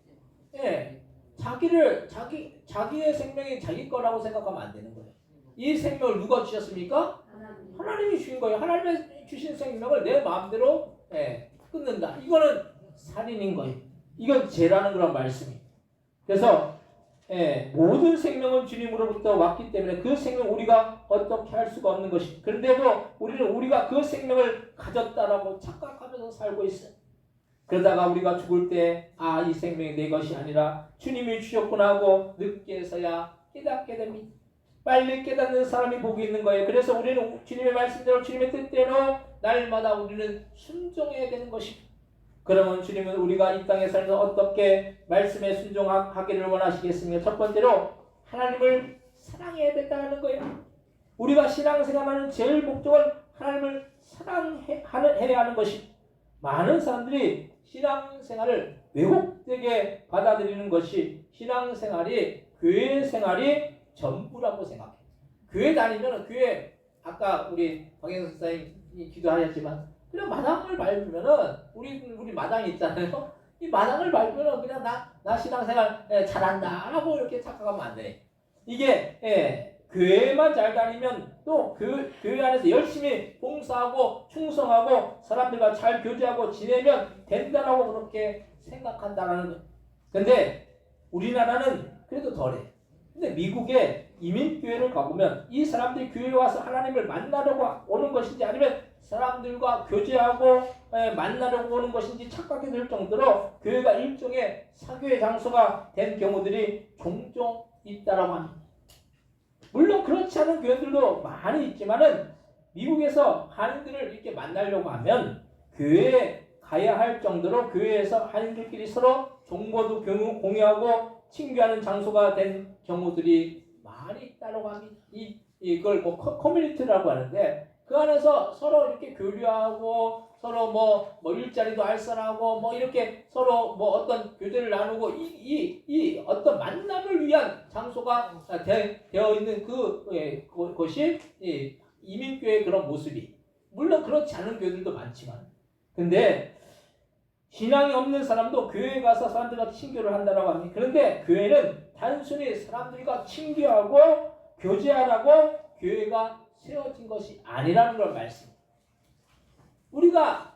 자기의 생명이 자기 거라고 생각하면 안 되는 거예요. 이 생명을 누가 주셨습니까? 하나님이 주신 거예요. 하나님이 주신 생명을 내 마음대로 끊는다. 이거는 살인인 거예요. 이건 죄라는 그런 말씀이에요. 그래서 모든 생명은 주님으로부터 왔기 때문에 그 생명 우리가 어떻게 할 수가 없는 것입니다. 그런데도 우리는 우리가 그 생명을 가졌다라고 착각하면서 살고 있어요. 그러다가 우리가 죽을 때 이 생명이 내 것이 아니라 주님이 주셨구나 하고 늦게서야 깨닫게 됩니다. 빨리 깨닫는 사람이 복이 있는 거예요. 그래서 우리는 주님의 말씀대로 주님의 뜻대로 날마다 우리는 순종해야 되는 것입니다. 그러면 주님은 우리가 이 땅에 살면서 어떻게 말씀에 순종하기를 원하시겠습니까? 첫 번째로 하나님을 사랑해야 된다는 거예요. 우리가 신앙생활하는 제일 목적은 하나님을 사랑해야 하는 것입니다. 많은 사람들이 신앙생활을 왜곡되게 받아들이는 것이 신앙생활이 교회 생활이 전부라고 생각해. 교회 다니면 교회 아까 우리 박영선 선생님이 기도하셨지만 그냥 마당을 밟으면은 우리 마당이 있잖아요. 이 마당을 밟으면 그냥 나 신앙생활 잘한다 라고 이렇게 착각하면 안 돼. 이게 교회만 잘 다니면 또 그 교회 안에서 열심히 봉사하고 충성하고 사람들과 잘 교제하고 지내면 된다라고 그렇게 생각한다라는 거예요. 근데 우리나라는 그래도 덜해. 근데 미국에 이민교회를 가보면 이 사람들이 교회에 와서 하나님을 만나려고 오는 것인지 아니면 사람들과 교제하고 만나려고 오는 것인지 착각이 들 정도로 교회가 일종의 사교의 장소가 된 경우들이 종종 있다라고 합니다. 물론 그렇지 않은 교회들도 많이 있지만은 미국에서 한인들을 이렇게 만나려고 하면 교회에 가야 할 정도로 교회에서 한인들끼리 서로 정보도 공유하고 친교하는 장소가 된 경우들이 많이 있다고 합니다. 이걸 뭐 커뮤니티라고 하는데 그 안에서 서로 이렇게 교류하고 서로 뭐 일자리도 알선하고 뭐 이렇게 서로 뭐 어떤 교제를 나누고 이 어떤 만남을 위한 장소가 되어 있는 그것이 이민교회의 그런 모습이 물론 그렇지 않은 교회들도 많지만 근데 신앙이 없는 사람도 교회에 가서 사람들과 친교를 한다고 합니다. 그런데 교회는 단순히 사람들과 친교하고 교제하라고 교회가 세워진 것이 아니라는 걸 말씀입니다. 우리가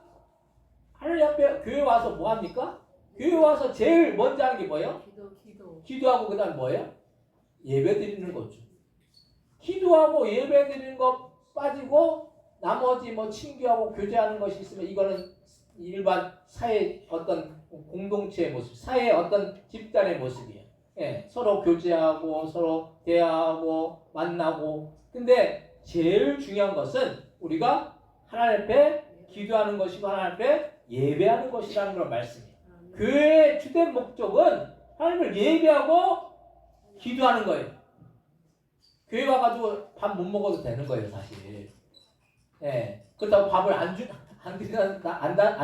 하나님 앞에 교회 와서 뭐 합니까? 교회 와서 제일 먼저 하는 게 뭐예요? 기도하고 그 다음 뭐예요? 예배 드리는 거죠. 기도하고 예배 드리는 거 빠지고 나머지 뭐 친교하고 교제하는 것이 있으면 이거는 일반 사회 어떤 공동체의 모습, 사회의 어떤 집단의 모습이에요. 서로 교제하고 서로 대화하고 만나고 근데 제일 중요한 것은 우리가 하나님 앞에 기도하는 것이고 하나님 앞에 예배하는 것이라는 걸 말씀이에요. 교회의 주된 목적은 하나님을 예배하고 기도하는 거예요. 교회 와가지고 밥 못 먹어도 되는 거예요, 사실. 그렇다고 밥을 안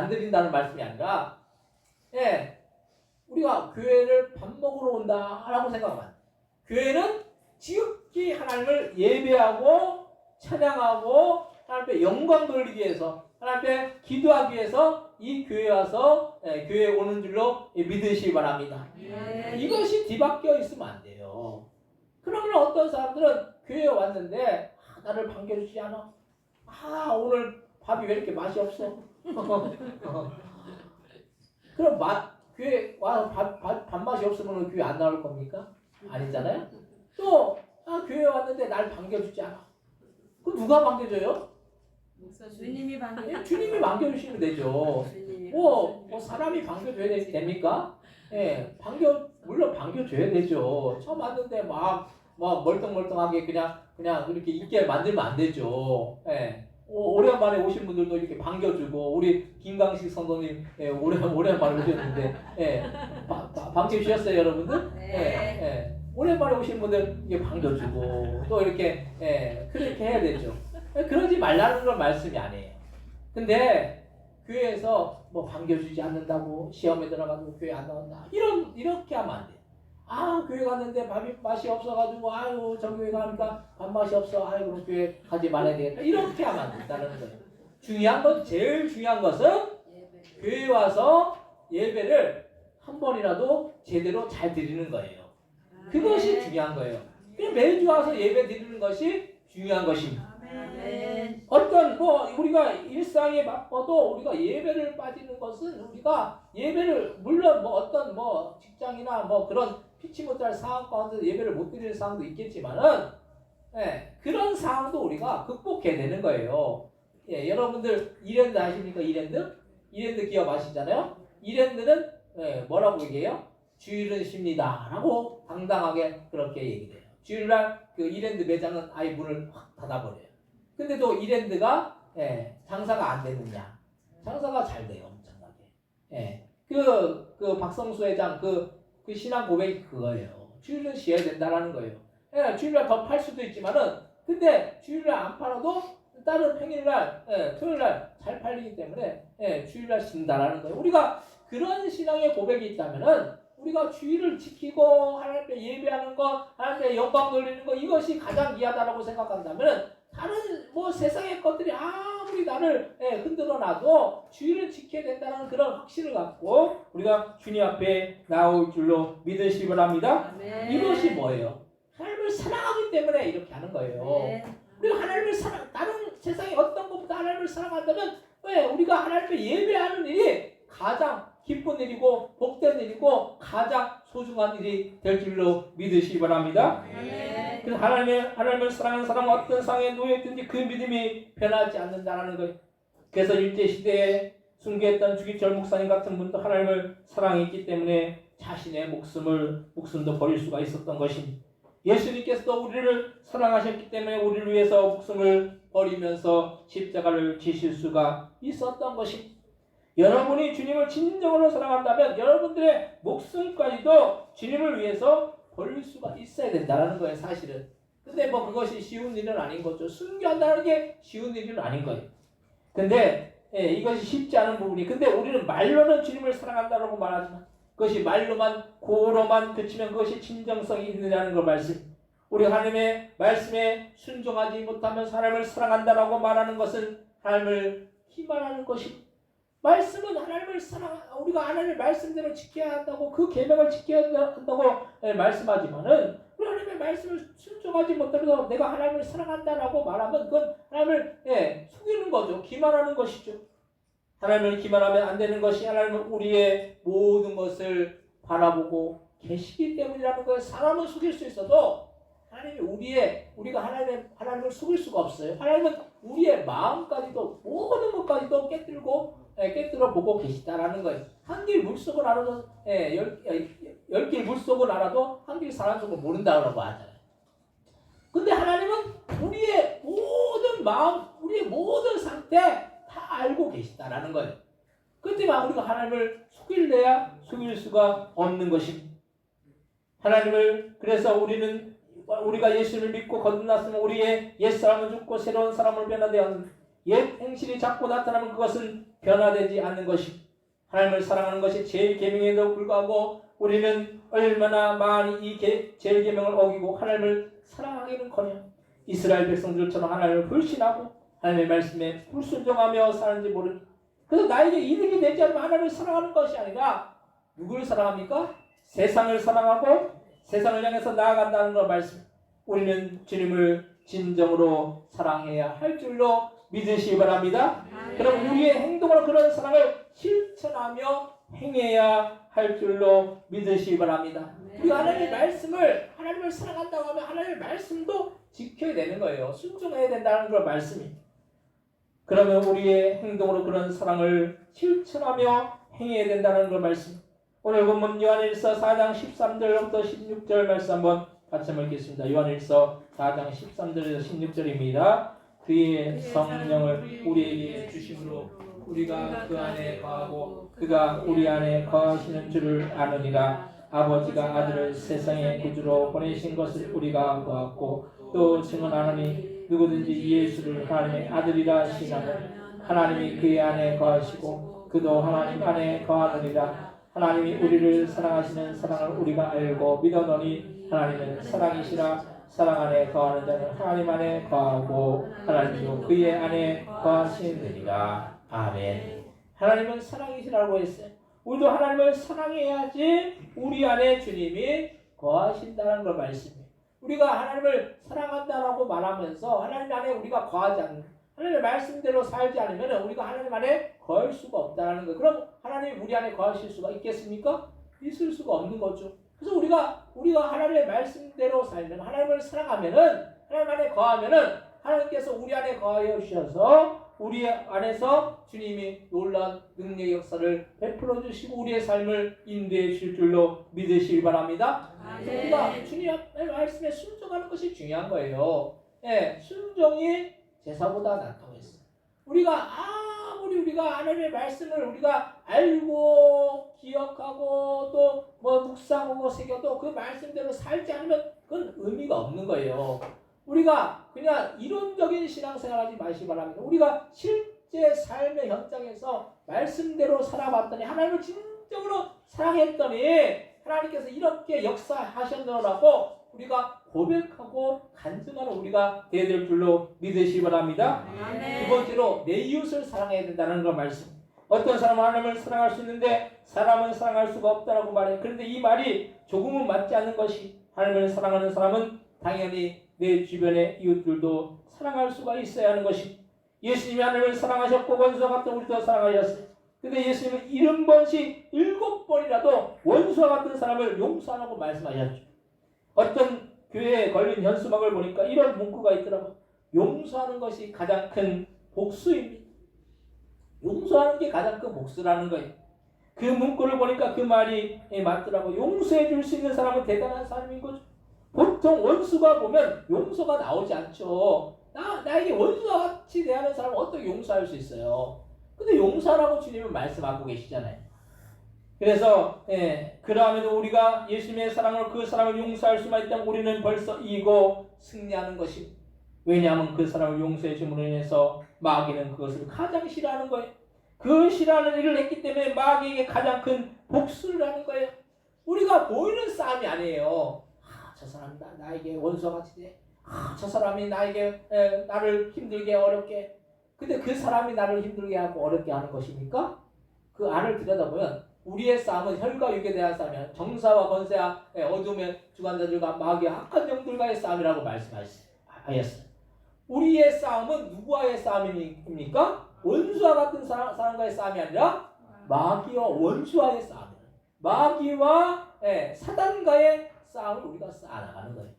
드린다는 말씀이 아니라, 우리가 교회를 밥 먹으러 온다라고 생각하면 안 돼요. 교회는 지극히 하나님을 예배하고 찬양하고 하나님 앞에 영광 돌리기 위해서 하나님 앞에 기도하기 위해서 이 교회에 와서 교회에 오는 줄로 믿으시기 바랍니다. 이것이 뒤바뀌어 있으면 안 돼요. 그러면 어떤 사람들은 교회에 왔는데 나를 반겨주지 않아. 오늘 밥이 왜 이렇게 맛이 없어? 그럼 교회 와서 밥맛이 없으면 교회 안 나올 겁니까? 아니잖아요. 또 교회에 왔는데 날 반겨주지 않아. 그럼 누가 반겨줘요? 주님이 반겨. 주님이 반겨주시면 되죠. 뭐 사람이 반겨줘야 됩니까? 물론 반겨줘야 되죠. 처음 왔는데 막 멀뚱멀뚱하게 그냥 이렇게 있게 만들면 안 되죠. 오랜만에 오신 분들도 이렇게 반겨주고 우리 김강식 선생님 오랜만에 오셨는데 반겨주셨어요, 여러분들? 오랜만에 오신 분들 이게 반겨주고 또 이렇게 그렇게 해야 되죠. 그러지 말라는 건 말씀이 아니에요. 근데 교회에서 뭐 반겨주지 않는다고 시험에 들어가도 교회 안 나온다 이렇게 하면 안 돼요. 교회 갔는데 밥이 맛이 없어가지고 저 교회 가니까 밥맛이 없어. 그럼 교회 가지 말아야 되겠다. 이렇게 하면 안 된다는 거예요. 제일 중요한 것은 교회 와서 예배를 한 번이라도 제대로 잘 드리는 거예요. 그것이 중요한 거예요. 매주 와서 예배 드리는 것이 중요한 것입니다. 어떤 우리가 일상에 바빠도 우리가 예배를 빠지는 것은 우리가 예배를 물론 어떤 직장이나 그런 피치 못할 상황 가운데 예배를 못 드리는 상황도 있겠지만은 그런 상황도 우리가 극복해야 되는 거예요. 여러분들 이랜드 아십니까? 이랜드 기업 아시잖아요. 이랜드는 뭐라고 얘기해요? 주일은 쉽니다 라고 당당하게 그렇게 얘기해요. 주일날 그 이랜드 매장은 아예 문을 확 닫아버려요. 근데도 이랜드가 장사가 안 되느냐? 장사가 잘 돼요, 엄청나게. 그 박성수 회장 그 신앙 고백이 그거예요. 주일은 쉬어야 된다라는 거예요. 주일날 더 팔 수도 있지만은 근데 주일날 안 팔아도 다른 평일날, 토요일날 잘 팔리기 때문에 주일날 쉰다라는 거예요. 우리가 그런 신앙의 고백이 있다면은 우리가 주의를 지키고 하나님 앞에 예배하는 것, 하나님 앞에 영광 돌리는 것, 이것이 가장 귀하다라고 생각한다면은 다른 뭐 세상의 것들이 아무리 나를 흔들어 놔도 주의를 지켜야 된다는 그런 확신을 갖고 우리가 주님 앞에 나올 줄로 믿으시기 바랍니다. 아멘. 이것이 뭐예요? 하나님을 사랑하기 때문에 이렇게 하는 거예요. 네. 우리가 하나님을 다른 세상의 어떤 것보다 하나님을 사랑한다면 왜 우리가 하나님 앞에 예배하는 일이 가장 기쁜 일이고 복된 일이고 가장 소중한 일이 될 줄로 믿으시기 바랍니다. 네. 그래서 하나님을 사랑하는 사람은 어떤 상황에 놓여있든지 그 믿음이 변하지 않는다는 거예요. 그래서 일제시대에 순교했던 주기철 목사님 같은 분도 하나님을 사랑했기 때문에 자신의 목숨도 버릴 수가 있었던 것입니다. 예수님께서도 우리를 사랑하셨기 때문에 우리를 위해서 목숨을 버리면서 십자가를 지실 수가 있었던 것입니다. 여러분이 주님을 진정으로 사랑한다면 여러분들의 목숨까지도 주님을 위해서 버릴 수가 있어야 된다는 거예요, 사실은. 근데 뭐 그것이 쉬운 일은 아닌 거죠. 순교한다는 게 쉬운 일은 아닌 거예요. 근데 이것이 쉽지 않은 부분이. 근데 우리는 말로는 주님을 사랑한다고 말하지만 그것이 말로만 고로만 그치면 그것이 진정성이 있느냐는 걸 말씀. 우리 하나님의 말씀에 순종하지 못하면서 하나님을 사랑한다라고 말하는 것은 하나님을 기만하는 것입니다. 말씀은 하나님을 우리가 하나님의 말씀대로 지켜야 한다고 그 계명을 지켜야 한다고 말씀하지만은 우리 하나님의 말씀을 순종하지 못하면서 내가 하나님을 사랑한다라고 말하면 그건 하나님을 속이는 거죠. 기만하는 것이죠. 하나님을 기만하면 안 되는 것이 하나님은 우리의 모든 것을 바라보고 계시기 때문이라는 거예요. 사람은 속일 수 있어도 하나님이 우리가 하나님을 속일 수가 없어요. 하나님은 우리의 마음까지도 모든 것까지도 깨뜨려 보고 계시다라는 거예요. 한 길 물속을 알아도 10길 물속을 알아도 한 길 사람 속을 모른다고 하잖아요. 근데 하나님은 우리의 모든 마음, 우리의 모든 상태 다 알고 계시다라는 거예요. 그렇지만 우리가 하나님을 속일래야 속일 수가 없는 것입니다. 하나님을 그래서 우리가 예수를 믿고 거듭났으면 우리의 옛사람은 죽고 새로운 사람을 변화되었는데 옛 행실이 자꾸 나타나면 그것은 변화되지 않는 것입니다. 하나님을 사랑하는 것이 제일 계명에도 불구하고 우리는 얼마나 많이 이 제일 계명을 어기고 하나님을 사랑하기는커녕 이스라엘 백성들처럼 하나님을 불신하고 하나님의 말씀에 불순종하며 사는지 모르는. 그래서 나에게 이득이 되지 않으면 하나님을 사랑하는 것이 아니라 누구를 사랑합니까? 세상을 사랑하고 세상을 향해서 나아간다는 걸 말씀. 우리는 주님을 진정으로 사랑해야 할 줄로 믿으시기 바랍니다. 그럼 우리의 행동으로 그런 사랑을 실천하며 행해야 할 줄로 믿으시기 바랍니다. 우리가 하나님의 하나님을 사랑한다고 하면 하나님의 말씀도 지켜야 되는 거예요. 순종해야 된다는 걸 말씀이. 그러면 우리의 행동으로 그런 사랑을 실천하며 행해야 된다는 걸 말씀. 오늘 본문 요한일서 4장 13절부터 16절 말씀 한번 같이 읽겠습니다. 요한일서 4장 13절에서 16절입니다. 그의 성령을 우리에게 주심으로 우리가 그 안에 거하고 그가 우리 안에 거하시는 줄을 아느니라. 아버지가 아들을 세상의 구주로 보내신 것을 우리가 보았고 또 증언하노니 누구든지 예수를 하나님의 아들이라 시인하면 하나님이 그의 안에 거하시고 그도 하나님 안에 거하느니라. 하나님이 우리를 사랑하시는 사랑을 우리가 알고 믿어노니 하나님은 사랑이시라. 사랑 안에 거하는 자는 하나님 안에 거하고 하나님도 그의 안에 거하시느니라. 아멘. 하나님은 사랑이시라고 했어요. 우리도 하나님을 사랑해야지 우리 안에 주님이 거하신다는 걸 말씀해요. 우리가 하나님을 사랑한다라고 말하면서 하나님 안에 우리가 거하지 않는, 하나님의 말씀대로 살지 않으면 우리가 하나님 안에 거할 수가 없다는 거예요. 그럼 하나님이 우리 안에 거하실 수가 있겠습니까? 있을 수가 없는 거죠. 그래서 우리가 하나님의 말씀대로 살면, 하나님을 사랑하면은, 하나님 안에 거하면은 하나님께서 우리 안에 거하여 주셔서 우리 안에서 주님이 놀라운 능력의 역사를 베풀어 주시고 우리의 삶을 인도해 주실 줄로 믿으시기 바랍니다. 우리가 주님의 말씀에 순종하는 것이 중요한 거예요. 순종이 제사보다 낫다고 했어요. 우리가 하나님의 말씀을 우리가 알고 기억하고 또 묵상하고 새겨도 그 말씀대로 살지 않으면 그건 의미가 없는 거예요. 우리가 그냥 이론적인 신앙생활하지 마시기 바랍니다. 우리가 실제 삶의 현장에서 말씀대로 살아봤더니 하나님을 진짜 영적으로 사랑했더니 하나님께서 이렇게 역사하셨노라고 우리가 고백하고 간증하는 우리가 되어야 될 줄로 믿으시기 바랍니다. 두 번째로 내 이웃을 사랑해야 된다는 걸 말씀. 어떤 사람은 하나님을 사랑할 수 있는데 사람은 사랑할 수가 없다라고 말해요. 그런데 이 말이 조금은 맞지 않는 것이, 하나님을 사랑하는 사람은 당연히 내 주변의 이웃들도 사랑할 수가 있어야 하는 것이, 예수님이 하나님을 사랑하셨고 원수와 같은 우리도 사랑하셨어요. 근데 예수님은 70번씩 7번이라도 원수와 같은 사람을 용서하라고 말씀하셨죠. 어떤 교회에 걸린 현수막을 보니까 이런 문구가 있더라고요. 용서하는 것이 가장 큰 복수입니다. 용서하는 게 가장 큰 복수라는 거예요. 그 문구를 보니까 그 말이 맞더라고요. 용서해 줄 수 있는 사람은 대단한 사람인 거죠. 보통 원수가 보면 용서가 나오지 않죠. 나에게 원수와 같이 대하는 사람은 어떻게 용서할 수 있어요? 근데 용서하라고 주님은 말씀하고 계시잖아요. 그래서 그러함에도 우리가 예수님의 사랑으로 그 사람을 용서할 수만 있다면 우리는 벌써 이기고 승리하는 것입니다. 왜냐하면 그 사람을 용서해 줌으로 인해서 마귀는 그것을 가장 싫어하는 거예요. 그 싫어하는 일을 했기 때문에 마귀에게 가장 큰 복수를 하는 거예요. 우리가 보이는 싸움이 아니에요. 저 사람이 나에게 원수와 같이 돼. 저 사람이 나에게 나를 힘들게 어렵게. 근데 그 사람이 나를 힘들게 하고 어렵게 하는 것입니까? 그 안을 들여다보면 우리의 싸움은 혈과 육에 대한 싸움이야. 정사와 권세와 어둠의 주관자들과 마귀와 악한 영들과의 싸움이라고 말씀하셨어요. 우리의 싸움은 누구와의 싸움입니까? 원수와 같은 사람과의 싸움이 아니라 마귀와 원수와의 싸움이에요. 마귀와 사단과의 싸움을 우리가 쌓아나가는 거예요.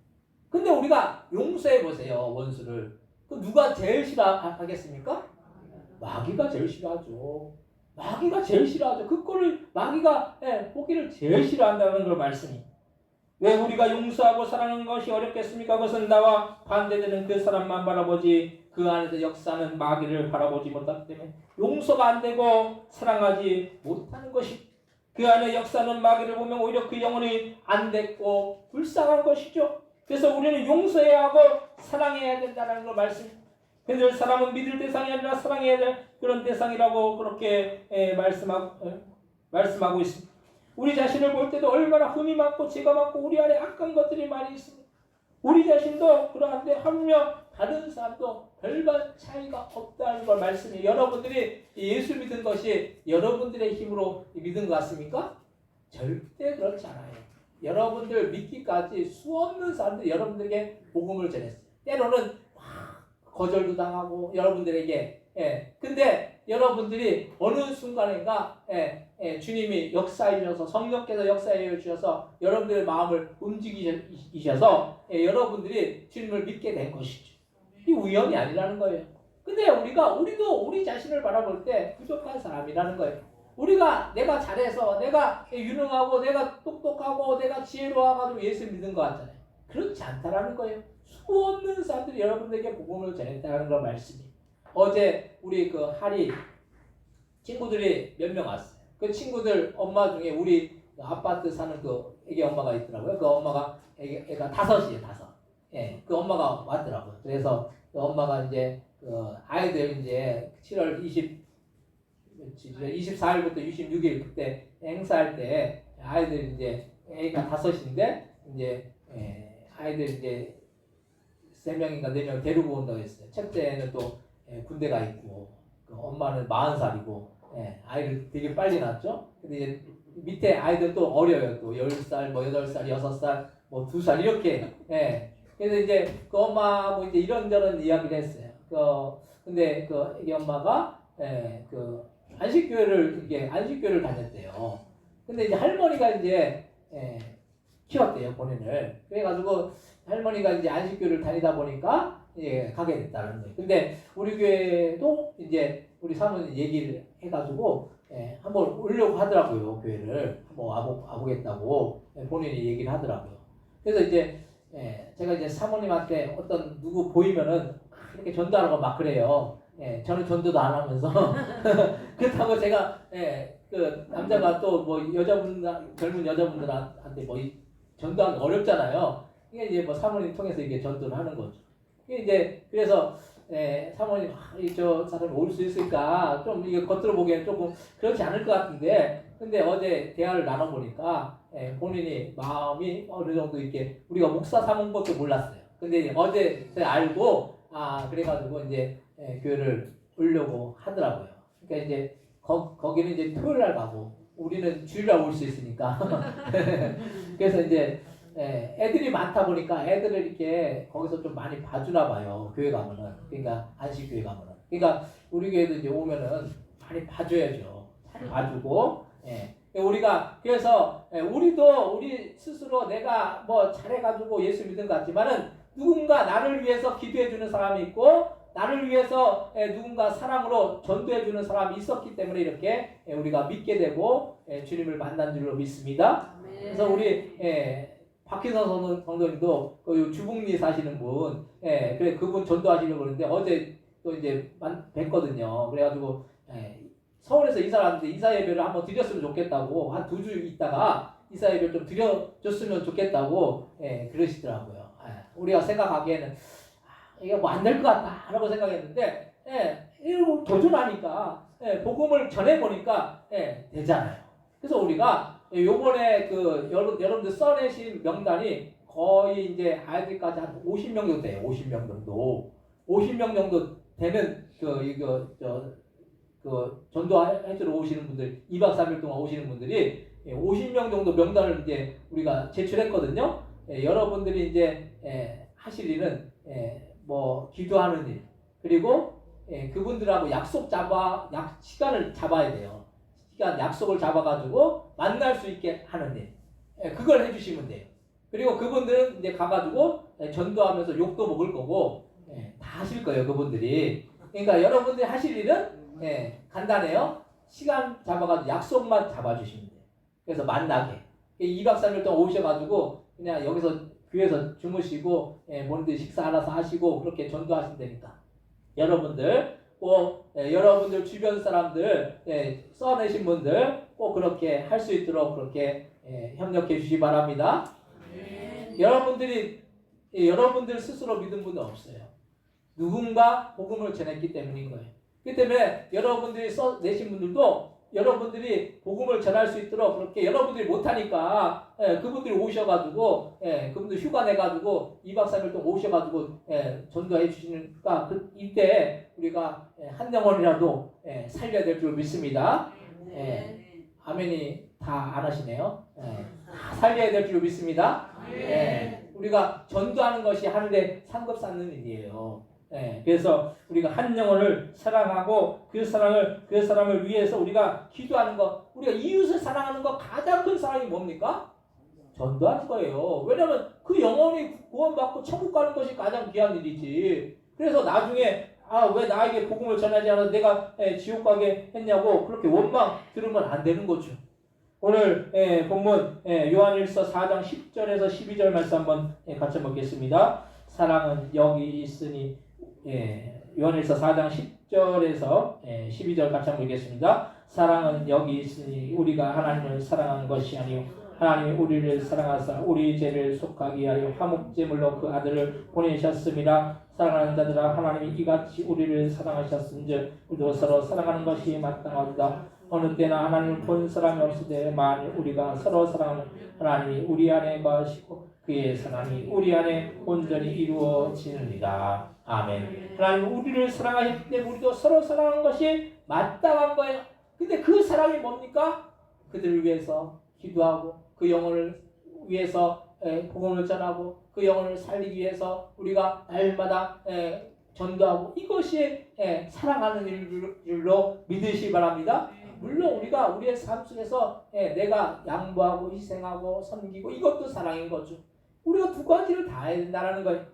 근데 우리가 용서해 보세요, 원수를. 그 누가 제일 싫어하겠습니까? 마귀가 제일 싫어하죠. 마귀가 제일 싫어하죠. 그 꼴을 마귀가 보기를 제일 싫어한다는 걸 말씀이. 왜 우리가 용서하고 사랑하는 것이 어렵겠습니까? 그것은 나와 반대되는 그 사람만 바라보지 그 안에서 역사하는 마귀를 바라보지 못하기 때문에 용서가 안 되고 사랑하지 못하는 것이, 그 안에 역사하는 마귀를 보면 오히려 그 영혼이 안 됐고 불쌍한 것이죠. 그래서 우리는 용서해야 하고 사랑해야 된다는 걸 말씀입니다. 근데 사람은 믿을 대상이 아니라 사랑해야 될 그런 대상이라고 그렇게 말씀하고 있습니다. 우리 자신을 볼 때도 얼마나 흠이 많고 죄가 많고 우리 안에 악한 것들이 많이 있습니다. 우리 자신도 그러한데 하물며 다른 사람도 별반 차이가 없다는 걸 말씀이. 여러분들이 예수 믿은 것이 여러분들의 힘으로 믿은 것 같습니까? 절대 그렇지 않아요. 여러분들 믿기까지 수없는 사람들이 여러분들에게 복음을 전했어요. 때로는 거절도 당하고 여러분들에게. 근데 여러분들이 어느 순간인가 주님이 역사해 주셔서, 성령께서 역사해 주셔서 여러분들의 마음을 움직이셔서 여러분들이 주님을 믿게 된 것이죠. 이 우연이 아니라는 거예요. 근데 우리도 우리 자신을 바라볼 때 부족한 사람이라는 거예요. 내가 잘해서, 내가 유능하고, 내가 똑똑하고, 내가 지혜로워가지고 예수 믿는 것 같잖아요. 그렇지 않다라는 거예요. 수없는 사람들이 여러분들에게 복음을 전했다는 걸 말씀이. 어제 우리 그 하리 친구들이 몇 명 왔어요. 그 친구들 엄마 중에 우리 아파트 사는 그 애기 엄마가 있더라고요. 그 엄마가 애가 5이에요, 5. 그 엄마가 왔더라고요. 그래서 그 엄마가 이제 그 아이들 이제 7월 24일부터 26일 그때 행사할 때 아이들 이제 애가 5인데 이제 아이들 이제 3명인가 4명 데리고 온다고 했어요. 첫째는 또 군대가 있고, 그 엄마는 40살이고, 아이를 되게 빨리 낳았죠. 근데 이제 밑에 아이들 또 어려요. 또 10살, 뭐 8살, 6살, 뭐 2살 이렇게. 그래서 이제 그 엄마하고 이제 이런저런 이야기를 했어요. 근데 그 애기 엄마가 그 안식교회를 다녔대요. 근데 이제 할머니가 이제 키웠대요, 본인을. 그래가지고 할머니가 이제 안식교를 다니다 보니까 가게 됐다는 거예요. 근데 우리 교회도 이제 우리 사모님 얘기를 해가지고 한번 오려고 하더라고요. 교회를 한번 와보겠다고 본인이 얘기를 하더라고요. 그래서 이제 제가 이제 사모님한테 어떤 누구 보이면은 이렇게 전도하라고 막 그래요. 저는 전도도 안 하면서 그렇다고 제가 그 남자가 또 뭐 젊은 여자분들한테 뭐 전도하기 어렵잖아요. 이게 이제 뭐 사모님 통해서 이게 전도를 하는 거죠. 이게 이제 그래서 사모님 저 사람이 올 수 있을까 좀 이게 겉으로 보기에는 조금 그렇지 않을 것 같은데 근데 어제 대화를 나눠보니까 본인이 마음이 어느 정도 이렇게 우리가 목사 삼은 것도 몰랐어요. 근데 이제 어제 제가 알고 그래가지고 이제 교회를 오려고 하더라고요. 그러니까 이제 거기는 이제 토요일 날 가고 우리는 주일 날 올 수 있으니까 그래서 이제 애들이 많다 보니까 애들을 이렇게 거기서 좀 많이 봐주나 봐요. 교회 가면은 그러니까 안식교회 가면은 그러니까 우리 교회도 이제 오면은 많이 봐줘야죠. 잘 봐주고 우리가 그래서 우리도 우리 스스로 내가 뭐 잘해가지고 예수 믿은 것 같지만은 누군가 나를 위해서 기도해주는 사람이 있고 나를 위해서 누군가 사랑으로 전도해주는 사람이 있었기 때문에 이렇게 우리가 믿게 되고 주님을 만난 줄로 믿습니다. 그래서 우리 박희선 성도님도 그 주북리 사시는 분, 그래 그분 전도하시려고 그러는데 어제 또 이제 뵀거든요. 그래가지고 서울에서 이사를 하는데 이사 예배를 한번 드렸으면 좋겠다고 한 2주 있다가 이사 예배를 좀 드려줬으면 좋겠다고 그러시더라고요. 우리가 생각하기에는 이게 뭐 안 될 것 같다라고 생각했는데 이거 도전하니까 복음을 전해보니까 되잖아요. 그래서 우리가 요번에 그 여러분들 써내신 명단이 거의 이제 아이들까지 한 50명 정도 돼요. 50명 정도. 50명 정도 되는 전도해주러 오시는 분들, 2박 3일 동안 오시는 분들이 50명 정도 명단을 이제 우리가 제출했거든요. 여러분들이 이제 하실 일은 뭐 기도하는 일, 그리고 그분들하고 시간을 잡아야 돼요. 약속을 잡아가지고 만날 수 있게 하는 일, 그걸 해주시면 돼요. 그리고 그분들은 이제 가가지고 전도하면서 욕도 먹을 거고 다 하실 거예요, 그분들이. 그러니까 여러분들이 하실 일은 간단해요. 시간 잡아가지고 약속만 잡아주시면 돼요. 그래서 만나게 2박 3일 동안 오셔가지고 그냥 여기서 교회에서 주무시고 본인들 식사 알아서 하시고 그렇게 전도하시면 되니까 여러분들 꼭 여러분들 주변 사람들 써내신 분들 꼭 그렇게 할 수 있도록 그렇게 협력해 주시기 바랍니다. 여러분들 스스로 믿은 분은 없어요. 누군가 복음을 전했기 때문인 거예요. 그렇기 때문에 여러분들이 써내신 분들도 여러분들이 복음을 전할 수 있도록 그렇게 여러분들이 못하니까 그분들이 오셔가지고 그분들 휴가 내가지고 2박 3일 동안 오셔가지고 전도해 주시니까 이때 우리가 한 영혼이라도 살려야 될 줄 믿습니다. 아멘이 다 안 하시네요. 다 살려야 될 줄 믿습니다. 우리가 전도하는 것이 하늘에 상급 쌓는 일이에요. 그래서 우리가 한 영혼을 사랑하고 그 사람을 위해서 우리가 기도하는 것, 우리가 이웃을 사랑하는 것 가장 큰 사랑이 뭡니까? 전도하는 거예요. 왜냐하면 그 영혼이 구원받고 천국 가는 것이 가장 귀한 일이지. 그래서 나중에 왜 나에게 복음을 전하지 않아서 내가 지옥 가게 했냐고 그렇게 원망 들으면 안 되는 거죠. 오늘 본문 요한일서 4장 10절에서 12절 말씀 한번 같이 보겠습니다. 사랑은 여기 있으니 요한일서 4장 10절에서 12절 같이 한번 읽겠습니다. 사랑은 여기 있으니 우리가 하나님을 사랑한 것이 아니요 하나님이 우리를 사랑하사 우리 죄를 속하게 하여 화목제물로 그 아들을 보내셨습니다. 사랑하는 자들아 하나님이 이같이 우리를 사랑하셨은즉 우리도 서로 사랑하는 것이 마땅하다. 어느 때나 하나님을 본 사람이 없을 때 만일 우리가 서로 사랑하는 하나님이 우리 안에 거하시고 그의 사랑이 우리 안에 온전히 이루어지느니라. 아멘. 하나님 우리를 사랑하셨기 때문에 우리도 서로 사랑하는 것이 마땅한 거예요. 근데 그 사랑이 뭡니까? 그들을 위해서 기도하고 그 영혼을 위해서 복음을 전하고 그 영혼을 살리기 위해서 우리가 날마다 전도하고 이것이 사랑하는 일로 믿으시기 바랍니다. 물론 우리가 우리의 삶 속에서 내가 양보하고 희생하고 섬기고 이것도 사랑인 거죠. 우리가 두 가지를 다 해야 된다는 거예요.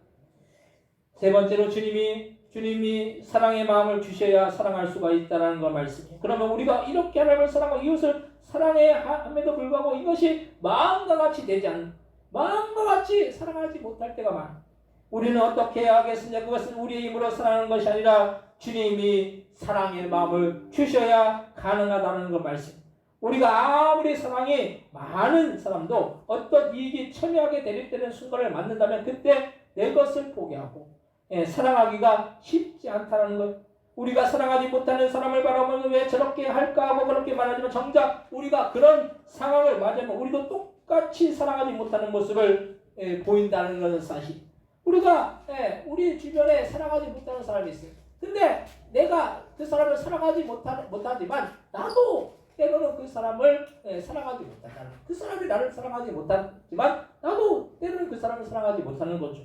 세 번째로 주님이 사랑의 마음을 주셔야 사랑할 수가 있다는 걸 말씀해요. 그러면 우리가 이렇게 하나님을 사랑하고 이웃을 사랑해야 함에도 불구하고 이것이 마음과 같이 되지 않는, 마음과 같이 사랑하지 못할 때가 많아. 우리는 어떻게 해야 하겠느냐? 그것은 우리의 힘으로 사랑하는 것이 아니라 주님이 사랑의 마음을 주셔야 가능하다는 걸 말씀. 우리가 아무리 사랑이 많은 사람도 어떤 이익이 첨예하게 대립되는 순간을 맞는다면 그때 내 것을 포기하고 사랑하기가 쉽지 않다는 것. 우리가 사랑하지 못하는 사람을 바라보면 왜 저렇게 할까 하고 그렇게 말하지만 정작 우리가 그런 상황을 맞으면 우리도 똑같이 사랑하지 못하는 모습을 보인다는 것은 사실. 우리가 우리 주변에 사랑하지 못하는 사람이 있어요. 근데 내가 그 사람을 사랑하지 못하지만 나도 때로는 그 사람을 사랑하지 못한다는, 그 사람이 나를 사랑하지 못하지만 나도 때로는 그 사람을 사랑하지 못하는 거죠.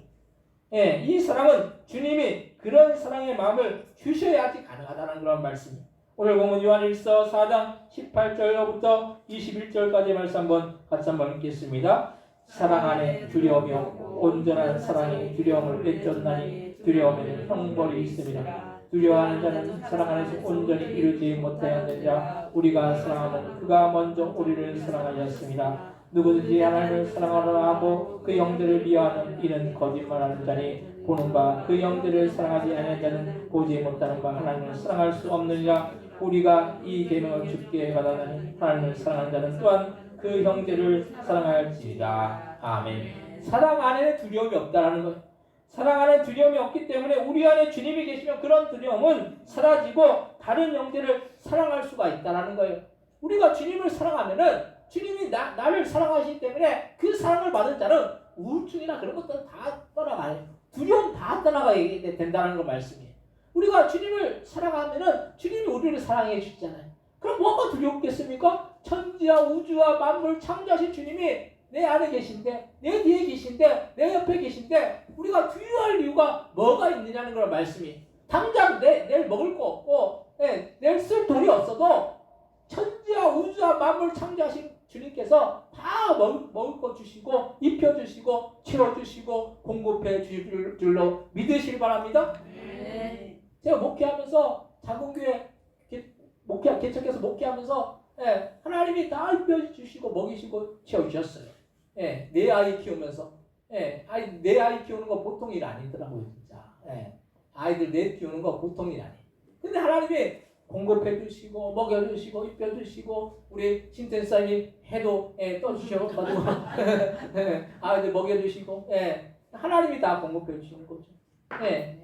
이 사랑은 주님이 그런 사랑의 마음을 주셔야지 가능하다는 그런 말씀이에요. 오늘 보면 요한일서 4장 18절부터 21절까지 말씀 같이 한번 읽겠습니다. 사랑 안에 두려움이 없고 온전한 사랑이 두려움을 빼쫓나니 두려움에는 형벌이 있습니다. 두려워하는 자는 사랑 안에서 온전히 이루지 못하였는 자, 우리가 사랑하면 그가 먼저 우리를 사랑하였습니다. 누구든지 하나님을 사랑하라 하고 그 영들을 미워하는 이는 거짓말하는 자니 보는 바 그 영들을 사랑하지 않는 자는 보지 못하는 바 하나님을 사랑할 수 없느니라. 우리가 이 계명을 주께 받았나니 하나님을 사랑하는 자는 또한 그 형제를 사랑할지니라. 아멘. 사랑 안에 두려움이 없다라는 것. 사랑 안에 두려움이 없기 때문에 우리 안에 주님이 계시면 그런 두려움은 사라지고 다른 형제를 사랑할 수가 있다라는 거예요. 우리가 주님을 사랑하면은 주님이 나를 사랑하시기 때문에 그 사랑을 받은 자는 우울증이나 그런 것들은 다 떠나가요. 두려움 다 떠나가야 된다는 거 말씀이에요. 우리가 주님을 사랑하면은 주님이 우리를 사랑해 주시잖아요. 그럼 뭐가 두렵겠습니까? 천지와 우주와 만물 창조하신 주님이 내 안에 계신데, 내 뒤에 계신데, 내 옆에 계신데 우리가 두려워할 이유가 뭐가 있느냐는 걸 말씀이에요. 당장 내일 먹을 거 없고 내일 쓸 돈이 없어도 천지와 우주와 만물 창조하신 주님께서 다 먹을 거 주시고 입혀주시고 채워주시고 공급해 주실 줄로 믿으시기 바랍니다. 네. 제가 목회하면서 작은교회 개척해서 목회하면서 하나님이 다 입혀주시고 먹이시고 채워주셨어요. 내 아이 키우면서 내 아이 키우는 거 보통 일 아니더라고요. 진짜 아이들 내 키우는 거 보통 일 아니에요. 근데 하나님이 공급해 주시고 먹여주시고 입혀주시고 우리 신텐사님이 해도 떠주셔가지고 아이들 먹여주시고 하나님이 다 공급해 주시는 거죠.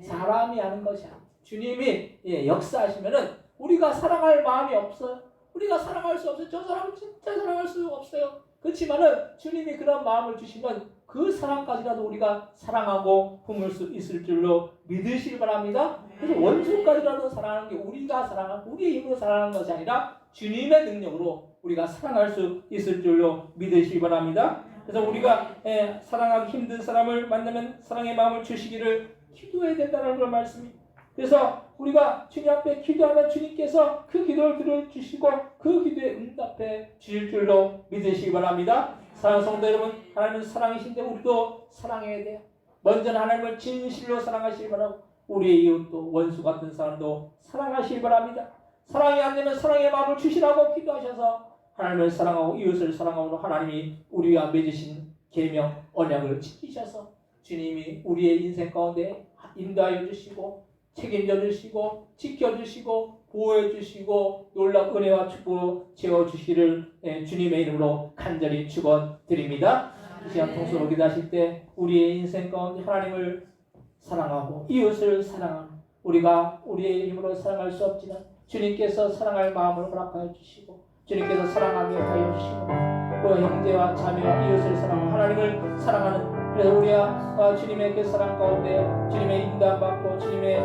사람이 하는 것이 아니에요. 주님이 역사하시면은 우리가 사랑할 마음이 없어요. 우리가 사랑할 수 없어요. 저 사람을 진짜 사랑할 수 없어요. 그렇지만은 주님이 그런 마음을 주시면 그 사랑까지라도 우리가 사랑하고 품을 수 있을 줄로 믿으시기 바랍니다. 그래서 원수까지라도 사랑하는 게 우리가 사랑하는, 우리의 힘으로 사랑하는 것이 아니라 주님의 능력으로 우리가 사랑할 수 있을 줄로 믿으시기 바랍니다. 그래서 우리가 사랑하기 힘든 사람을 만나면 사랑의 마음을 주시기를 기도해야 된다는 그런 말씀입니다. 그래서 우리가 주님 앞에 기도하면 주님께서 그 기도를 들어주시고 그 기도에 응답해 주실 줄로 믿으시기 바랍니다. 사랑하는 성도 여러분, 하나님은 사랑이신데 우리도 사랑해야 돼요. 먼저는 하나님을 진실로 사랑하시기 바라고 우리의 이웃도 원수 같은 사람도 사랑하시기 바랍니다. 사랑이 안 되면 사랑의 마음을 주시라고 기도하셔서 하나님을 사랑하고 이웃을 사랑하고 하나님이 우리와 맺으신 계명 언약을 지키셔서 주님이 우리의 인생 가운데 인도하여 주시고 책임져 주시고 지켜주시고 보호해 주시고 놀라운 은혜와 축복으로 채워주시기를 주님의 이름으로 간절히 축원드립니다. 이 시간 통수로 기도하실 때 우리의 인생 가운데 하나님을 사랑하고 이웃을 사랑하는 우리가 우리의 힘으로 사랑할 수 없지만 주님께서 사랑할 마음을 허락하여 주시고 주님께서 사랑하게 하여 주시고 그 형제와 자매와 이웃을 사랑하고 하나님을 사랑하는, 그래서 우리가 주님의 그 사랑 가운데 주님의 인도받고 주님의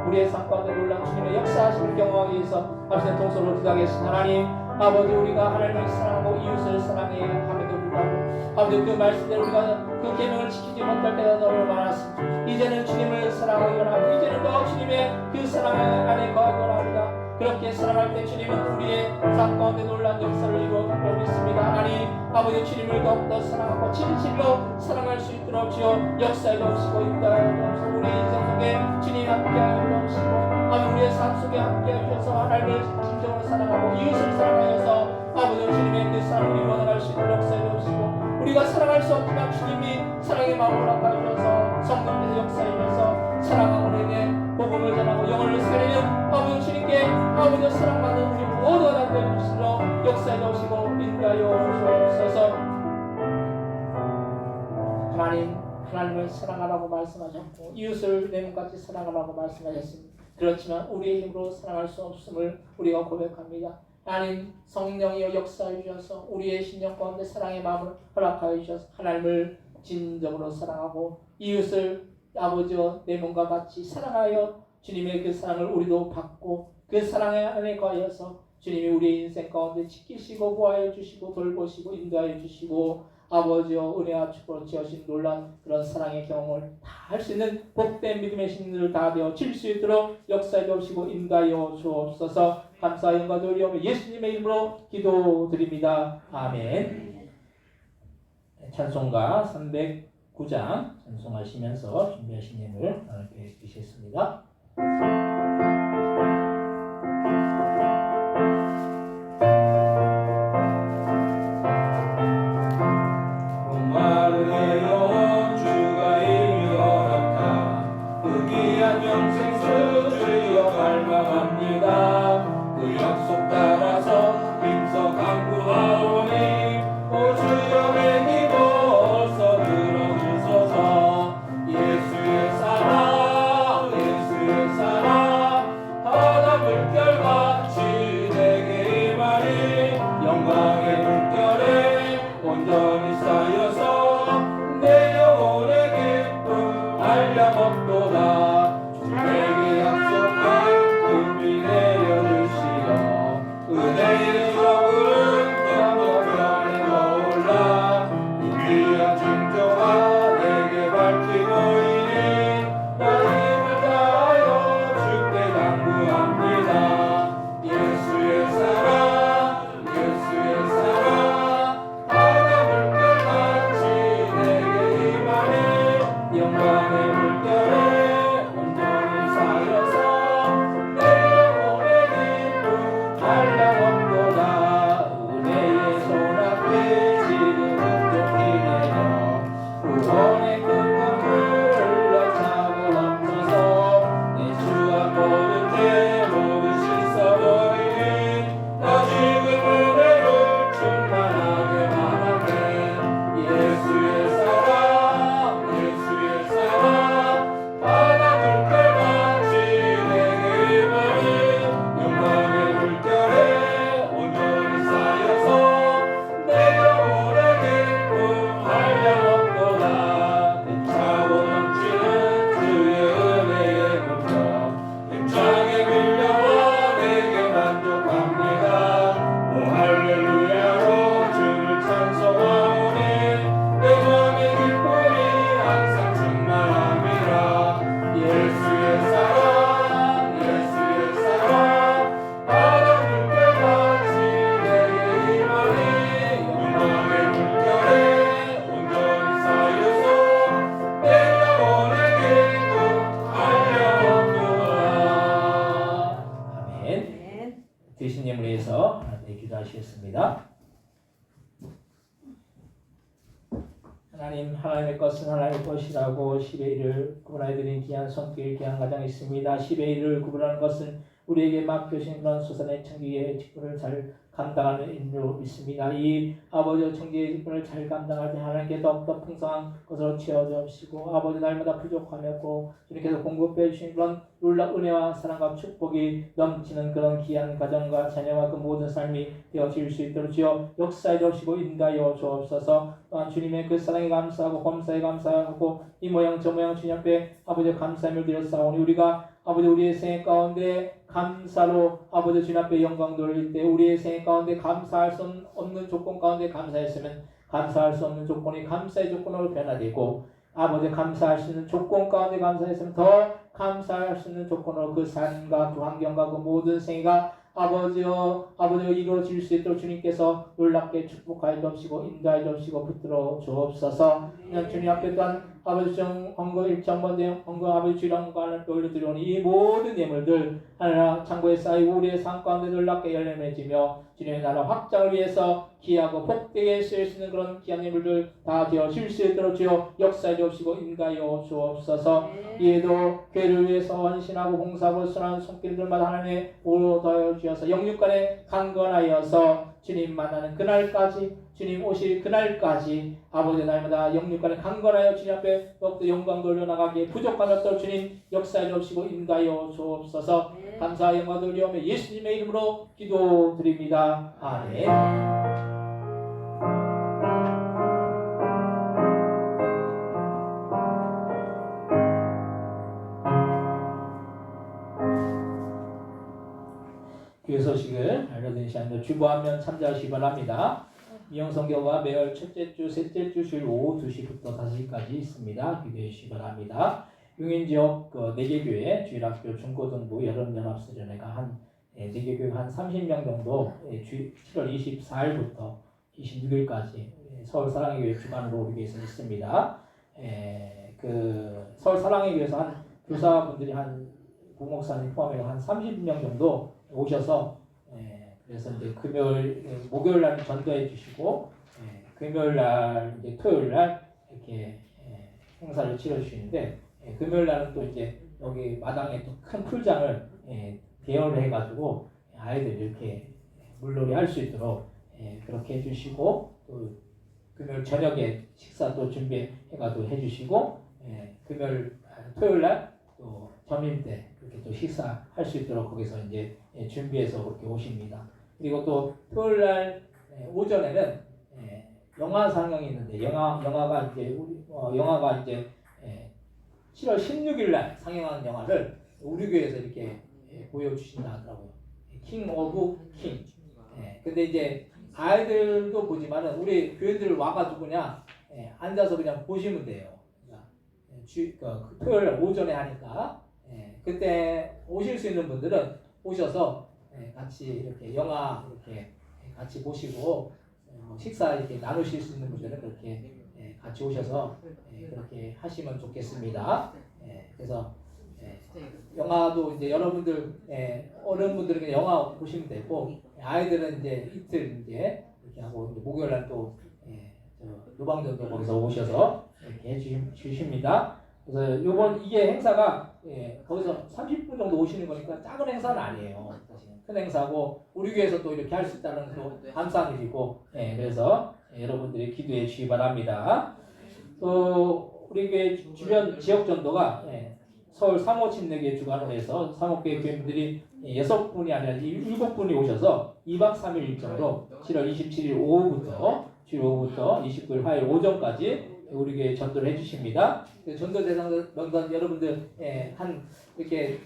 우리의 삶 가운데 놀라운 주님의 역사하심을 경험하기 위해서 앞선 통솔로 기도하겠습니다. 하나님 아버지, 우리가 하나님을 사랑하고 이웃을 사랑해야 함에도 불구하고 아버지 그 말씀대로 우리가 그 계명을 지키지 못할 때가 너무 많았습니다. 이제는 주님을 사랑하기 원합니다. 이제는 더 주님의 그 사랑 안에 거하기 원합니다. 그렇게 사랑할 때 주님은 우리의 삶 가운데 놀라운 역사를 이루어 주고 있습니다. 하나님 아버지, 주님을 더욱더 사랑하고 진실로 사랑할 수 있도록 주여 역사해 주시고 있다. 우리 인생 속에 주님 함께하여 주시고 아버지 우리의 삶 속에 함께해 주셔서 하나님을 진정으로 사랑하고 이웃을 사랑하여서 아버지 주님의 그 사랑을 이루어나갈 수 있도록 역사해 주시고 우리가 사랑할 수 없지만 주님이 사랑의 마음을 허락하여 주셔서 성령께서 역사해 주셔서 사랑하는 우리에게 복음을 전하고 영혼을 살리는 아버지 주님께 아버지 사랑받는 우리 모두가 다 되어 주시도록 역사해 주시고 인도하여 주시옵소서. 하나님을 하나님을 사랑하라고 말씀하셨고 이웃을 내 몸같이 사랑하라고 말씀하셨습니다. 그렇지만 우리의 힘으로 사랑할 수 없음을 우리가 고백합니다. 하나님 성령이여 역사해 주셔서 우리의 심령 가운데 사랑의 마음을 허락하여 주셔서 하나님을 진정으로 사랑하고 이웃을 아버지와 내 몸과 같이 사랑하여 주님의 그 사랑을 우리도 받고 그 사랑의 안에 거하여서 주님이 우리의 인생 가운데 지키시고 보호하여 주시고 돌보시고 인도하여 주시고 아버지여 은혜와 축복을 지어신 놀라운 그런 사랑의 경험을 다 할 수 있는 복된 믿음의 신들을 다 되어 질 수 있도록 역사해 주시고 인도하여 주옵소서. 감사와 영광 돌리오며 예수님의 이름으로 기도드립니다. 아멘. 찬송가 309장 찬송하시면서 준비하신 예물 하나님께 드리겠습니다. 그 약속 따라서 힘써 강구하오니 오 주여 기도서 들어주소서. 예수의 사랑 예수의 사랑 바다 물결같이 내게 임하니 영광의 물결에 온전히 쌓여서 내 영혼의 기쁨 한량없도다. 주에게 약속한 금이 내려주시어 은혜의 저울은 건너편에 머올라 인기한 징조가 내게 밝히 보이니 나 힘을 다하여 주께 간구합니다. 예수의 사랑 예수의 사랑 바다 물결같이 내게 임하니 영광의 물결에 온전히 쌓여서 내 영혼의 기쁨 한량없도다. 은혜의 손앞에 지금 온전히 내려 구원의 큰 강물 흘러차고 넘쳐서 내 주와 모든 죄 모두 씻어버리니 나 지금 은혜로 충만하게 만하네. 예수의 사랑 예수의 사랑 바다 물결같이 내게 임하니 영광의 물결에 온전히 쌓여서 내 영혼의 기쁨 한량없도다. 차고 넘치는 주의 은혜의 물결 힘차게 밀려와 내게 만족합니다. 오 할렐루야로 주를 찬송하오니 내 마음의 기쁨이 항상 충만함이라. 예수의 사랑 예수의 사랑 바다 물결같이 내게 임하니 영광의 물결에 온전히 쌓여서 내 영혼의 기쁨 한량없도다. 아멘. 드신 예물에 의해서 하나님께 기도하시겠습니다. 하나님, 하나님의 것은 하나님의 것이라고 10의 1을 구분하여 드린 귀한 손길 귀한 가정이 있습니다. 10의 1을 구분하는 것은 우리에게 맡겨진 그런 소산의 청지의 직분을 잘 감당하는 일로 믿습니다. 이 아버지의 청지의 직분을 잘 감당할 때 하나님께 더욱더 풍성한 것으로 채워주시고 아버지 날마다 부족하였고 주님께서 공급해 주신 그런 놀라운 은혜와 사랑과 축복이 넘치는 그런 귀한 가정과 자녀와 그 모든 삶이 되어질 수 있도록 주여 역사해 주시고 인도하여 주옵소서. 또한 주님의 그 사랑에 감사하고 범사에 감사하고 이 모양 저 모양 주님 앞에 아버지 감사함을 드렸사오니 우리가 아버지 우리의 생애 가운데 감사로 아버지 주님 앞에 영광 돌릴 때 우리의 생애 가운데 감사할 수 없는 조건 가운데 감사했으면 감사할 수 없는 조건이 감사의 조건으로 변화되고 아버지 감사할 수 있는 조건 가운데 감사했으면 더 감사할 수 있는 조건으로 그 삶과 그 환경과 그 모든 생애가 아버지여 이루어질 수 있도록 주님께서 놀랍게 축복하여 주옵시고 인도하여 주옵시고 붙들어 주옵소서. 주님 앞에 또한 아버지 헌금 일정번대 헌금 아버지 주령관을 올려드리오니 이 모든 예물들 하나님 창고에 쌓이고 우리의 삶 가운데 놀랍게 열매 맺으며 주님의 나라 확장을 위해서 귀하고 복되게 쓰일 수 있는 그런 귀한 예물들 다 되어질 수 있도록 주여 역사해 주옵시고 인가하여 주옵소서. 이에도 교회를 위해서 헌신하고 봉사하고 선한 손길들마다 하나님의 보호 더하여 주셔서 영육간에 강건하여서 주님 만나는 그날까지 주님 오실 그날까지 아버지 날마다 영육간에 강건하여 주님 앞에 더욱더 영광 돌려나가기에 부족한 것들 주님 역사해 주시고 인가하여 주옵소서. 감사와 영광 돌리오며 예수님의 이름으로 기도드립니다. 아멘. 교회 소식을 알려드리는 시간에 주보하면 참조하시기 바랍니다. 미영성교가 매월 첫째 주, 셋째 주 주일 오후 2시부터 5시까지 있습니다. 기대해 주시기 바랍니다. 용인지역 4개 교회, 주일학교, 중고등부, 여름연합수련회가 한 4개 교회 한 30명 정도 7월 24일부터 26일까지 서울 사랑의 교회 주관으로 우리 교회에서 있습니다. 그 서울 사랑의 교회에서 한 교사분들이 한 부목사님 포함해서 한 30명 정도 오셔서 그래서 이제 목요일 날 전도해 주시고 금요일 날 이제 토요일 날 이렇게 행사를 치러 주시는데 금요일 날은 또 이제 여기 마당에 또 큰 풀장을 대여를 해가지고 아이들이 이렇게 물놀이 할 수 있도록 그렇게 해주시고 또 금요일 저녁에 식사도 준비해가지고 해주시고 토요일 날 또 점심 때 이렇게 또 식사할 수 있도록 거기서 이제 준비해서 그렇게 오십니다. 그리고 또 토요일 날 오전에는 영화 상영이 있는데 영화가 이제 영화가 이제 7월 16일 날 상영하는 영화를 우리 교회에서 이렇게 보여주신다 하더라고요. 킹 오브 킹. 근데 이제 아이들도 보지만은 우리 교회들 와가지고 그냥 앉아서 그냥 보시면 돼요. 토요일 날 오전에 하니까 그때 오실 수 있는 분들은 오셔서 같이 이렇게 영화 이렇게 같이 보시고 식사 이렇게 나누실 수 있는 분들은 그렇게 같이 오셔서 그렇게 하시면 좋겠습니다. 그래서 영화도 이제 여러분들 어른분들은 그냥 영화 보시면 되고 아이들은 이제 이틀 이제 이렇게 하고 이제 목요일 날 또 노방전도 거기서 오셔서 이렇게 해주십니다. 그래서 이게 행사가 거기서 30분 정도 오시는 거니까 작은 행사는 아니에요. 큰 행사고 우리 교회에서 또 이렇게 할 수 있다는 또 감사한 일이고 그래서 여러분들이 기도해 주시기 바랍니다. 또 우리 교회 주변 지역 전도가 서울 3호 침례교회 주관으로 해서 3호교회 교인들이 6분이 아니라 7분이 오셔서 2박 3일 일정으로 7월 27일 오후부터 주일 오후부터 29일 화요일 오전까지 우리 교회 전도를 해주십니다. 전도 대상 명단 여러분들 한 이렇게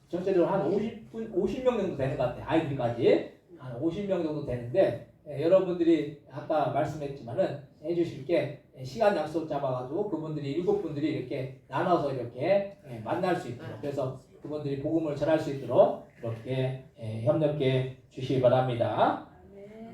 전체적으로 한 50명 정도 되는 것 같아요. 아이들까지 한 50명 정도 되는데 여러분들이 아까 말씀했지만은 해주실 게 시간 약속 잡아가지고 그분들이 7분들이 이렇게 나눠서 이렇게 만날 수 있도록 그래서 그분들이 복음을 전할 수 있도록 이렇게 협력해 주시기 바랍니다.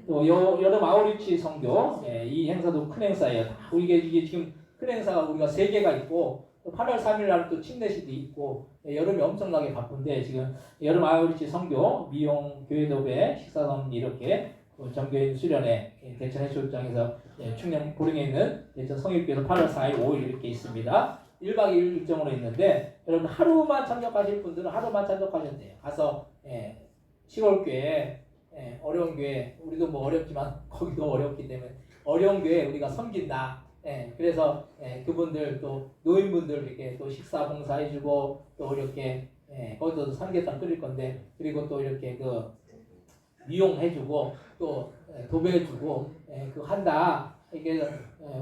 또 여름 아우리치 선교 이 행사도 큰 행사예요. 이게 지금 큰 행사가 우리가 3개가 있고 또 8월 3일 날 또 침례식도 있고 여름이 엄청나게 바쁜데 지금 여름 아우리치 선교 미용 교회도배 식사선 이렇게 정교인 수련회 대천 해수욕장에서 충남 보령에 있는 대천 성일교에서 8월 4일 5일 이렇게 있습니다. 1박 2일 일정으로 있는데 여러분 하루만 참석하실 분들은 하루만 참석하셔도 돼요. 가서 시골교회 어려운 교회 우리도 뭐 어렵지만 거기도 어렵기 때문에 어려운 교회 우리가 섬긴다. 그래서 그분들 또 노인분들 이렇게 또 식사 봉사해주고 또 이렇게 거기서도 삼계탕 끓일 건데 그리고 또 이렇게 그 미용해주고 또 도배해주고 그거 한다. 이게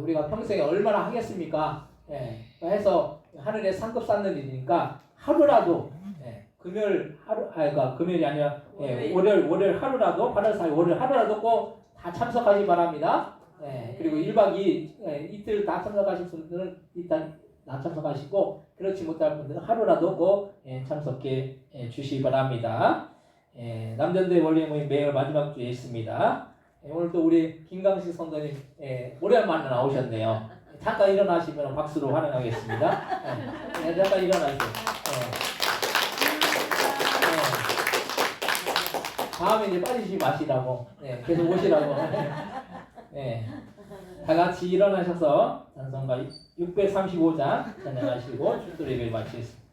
우리가 평생에 얼마나 하겠습니까? 해서 하늘에 상급 쌓는 일이니까 하루라도 금요일 하루 그러니까 금요일이 아니라 월요일 하루라도 8월 4일 월요일 하루라도 꼭 다 참석하시기 바랍니다. 그리고 1박 2일 이틀 다 참석하실 분들은 일단 다 참석하시고 그렇지 못할 분들은 하루라도 꼭 참석해 주시기 바랍니다. 남전대 원리 모임 매월 마지막 주에 있습니다. 오늘 또 우리 김강식 선생님 오랜만에 나오셨네요. 잠깐 일어나시면 박수로 환영하겠습니다. 잠깐 일어나세요. 다음에 이제 빠지지 마시라고 계속 오시라고 다 같이 일어나셔서 찬송가 635장 찬양하시고 축도 예배를 마치겠습니다.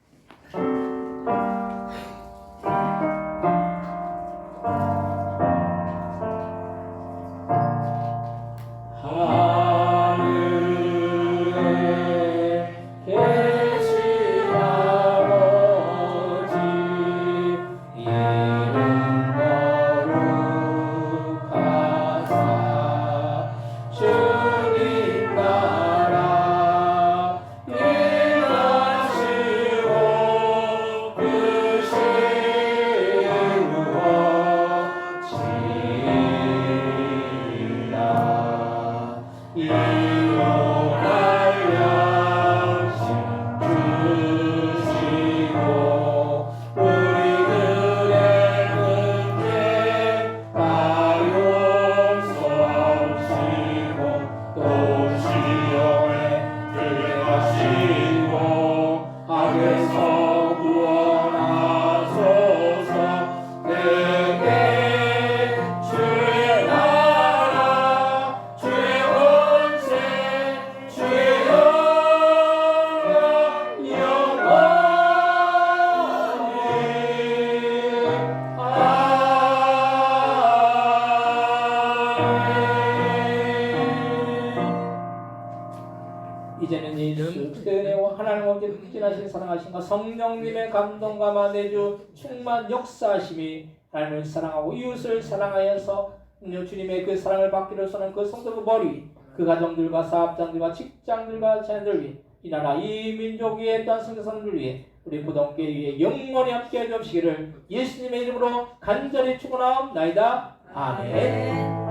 아버지 극진하신 사랑하신가 성령님의 감동감화 내주 충만 역사하심이 하나님을 사랑하고 이웃을 사랑하여서 주님의 그 사랑을 받기로 서는 그 성도의 머리 그 가정들과 사업장들과 직장들과 자녀들 위해 이 나라 이 민족 위에 또한 성교사님들 위해 우리 부동교회 위에 영원히 함께해 주시기를 예수님의 이름으로 간절히 축원하옵나이다. 아멘.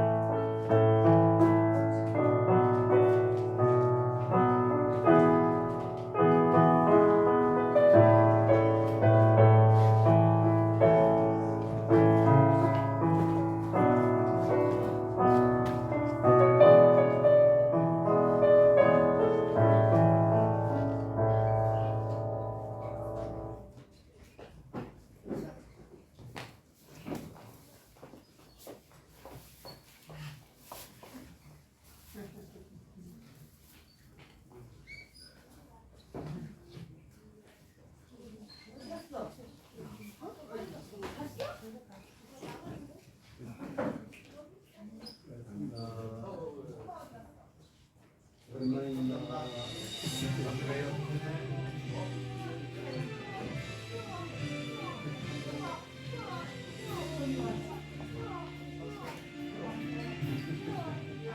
오랜만입니다.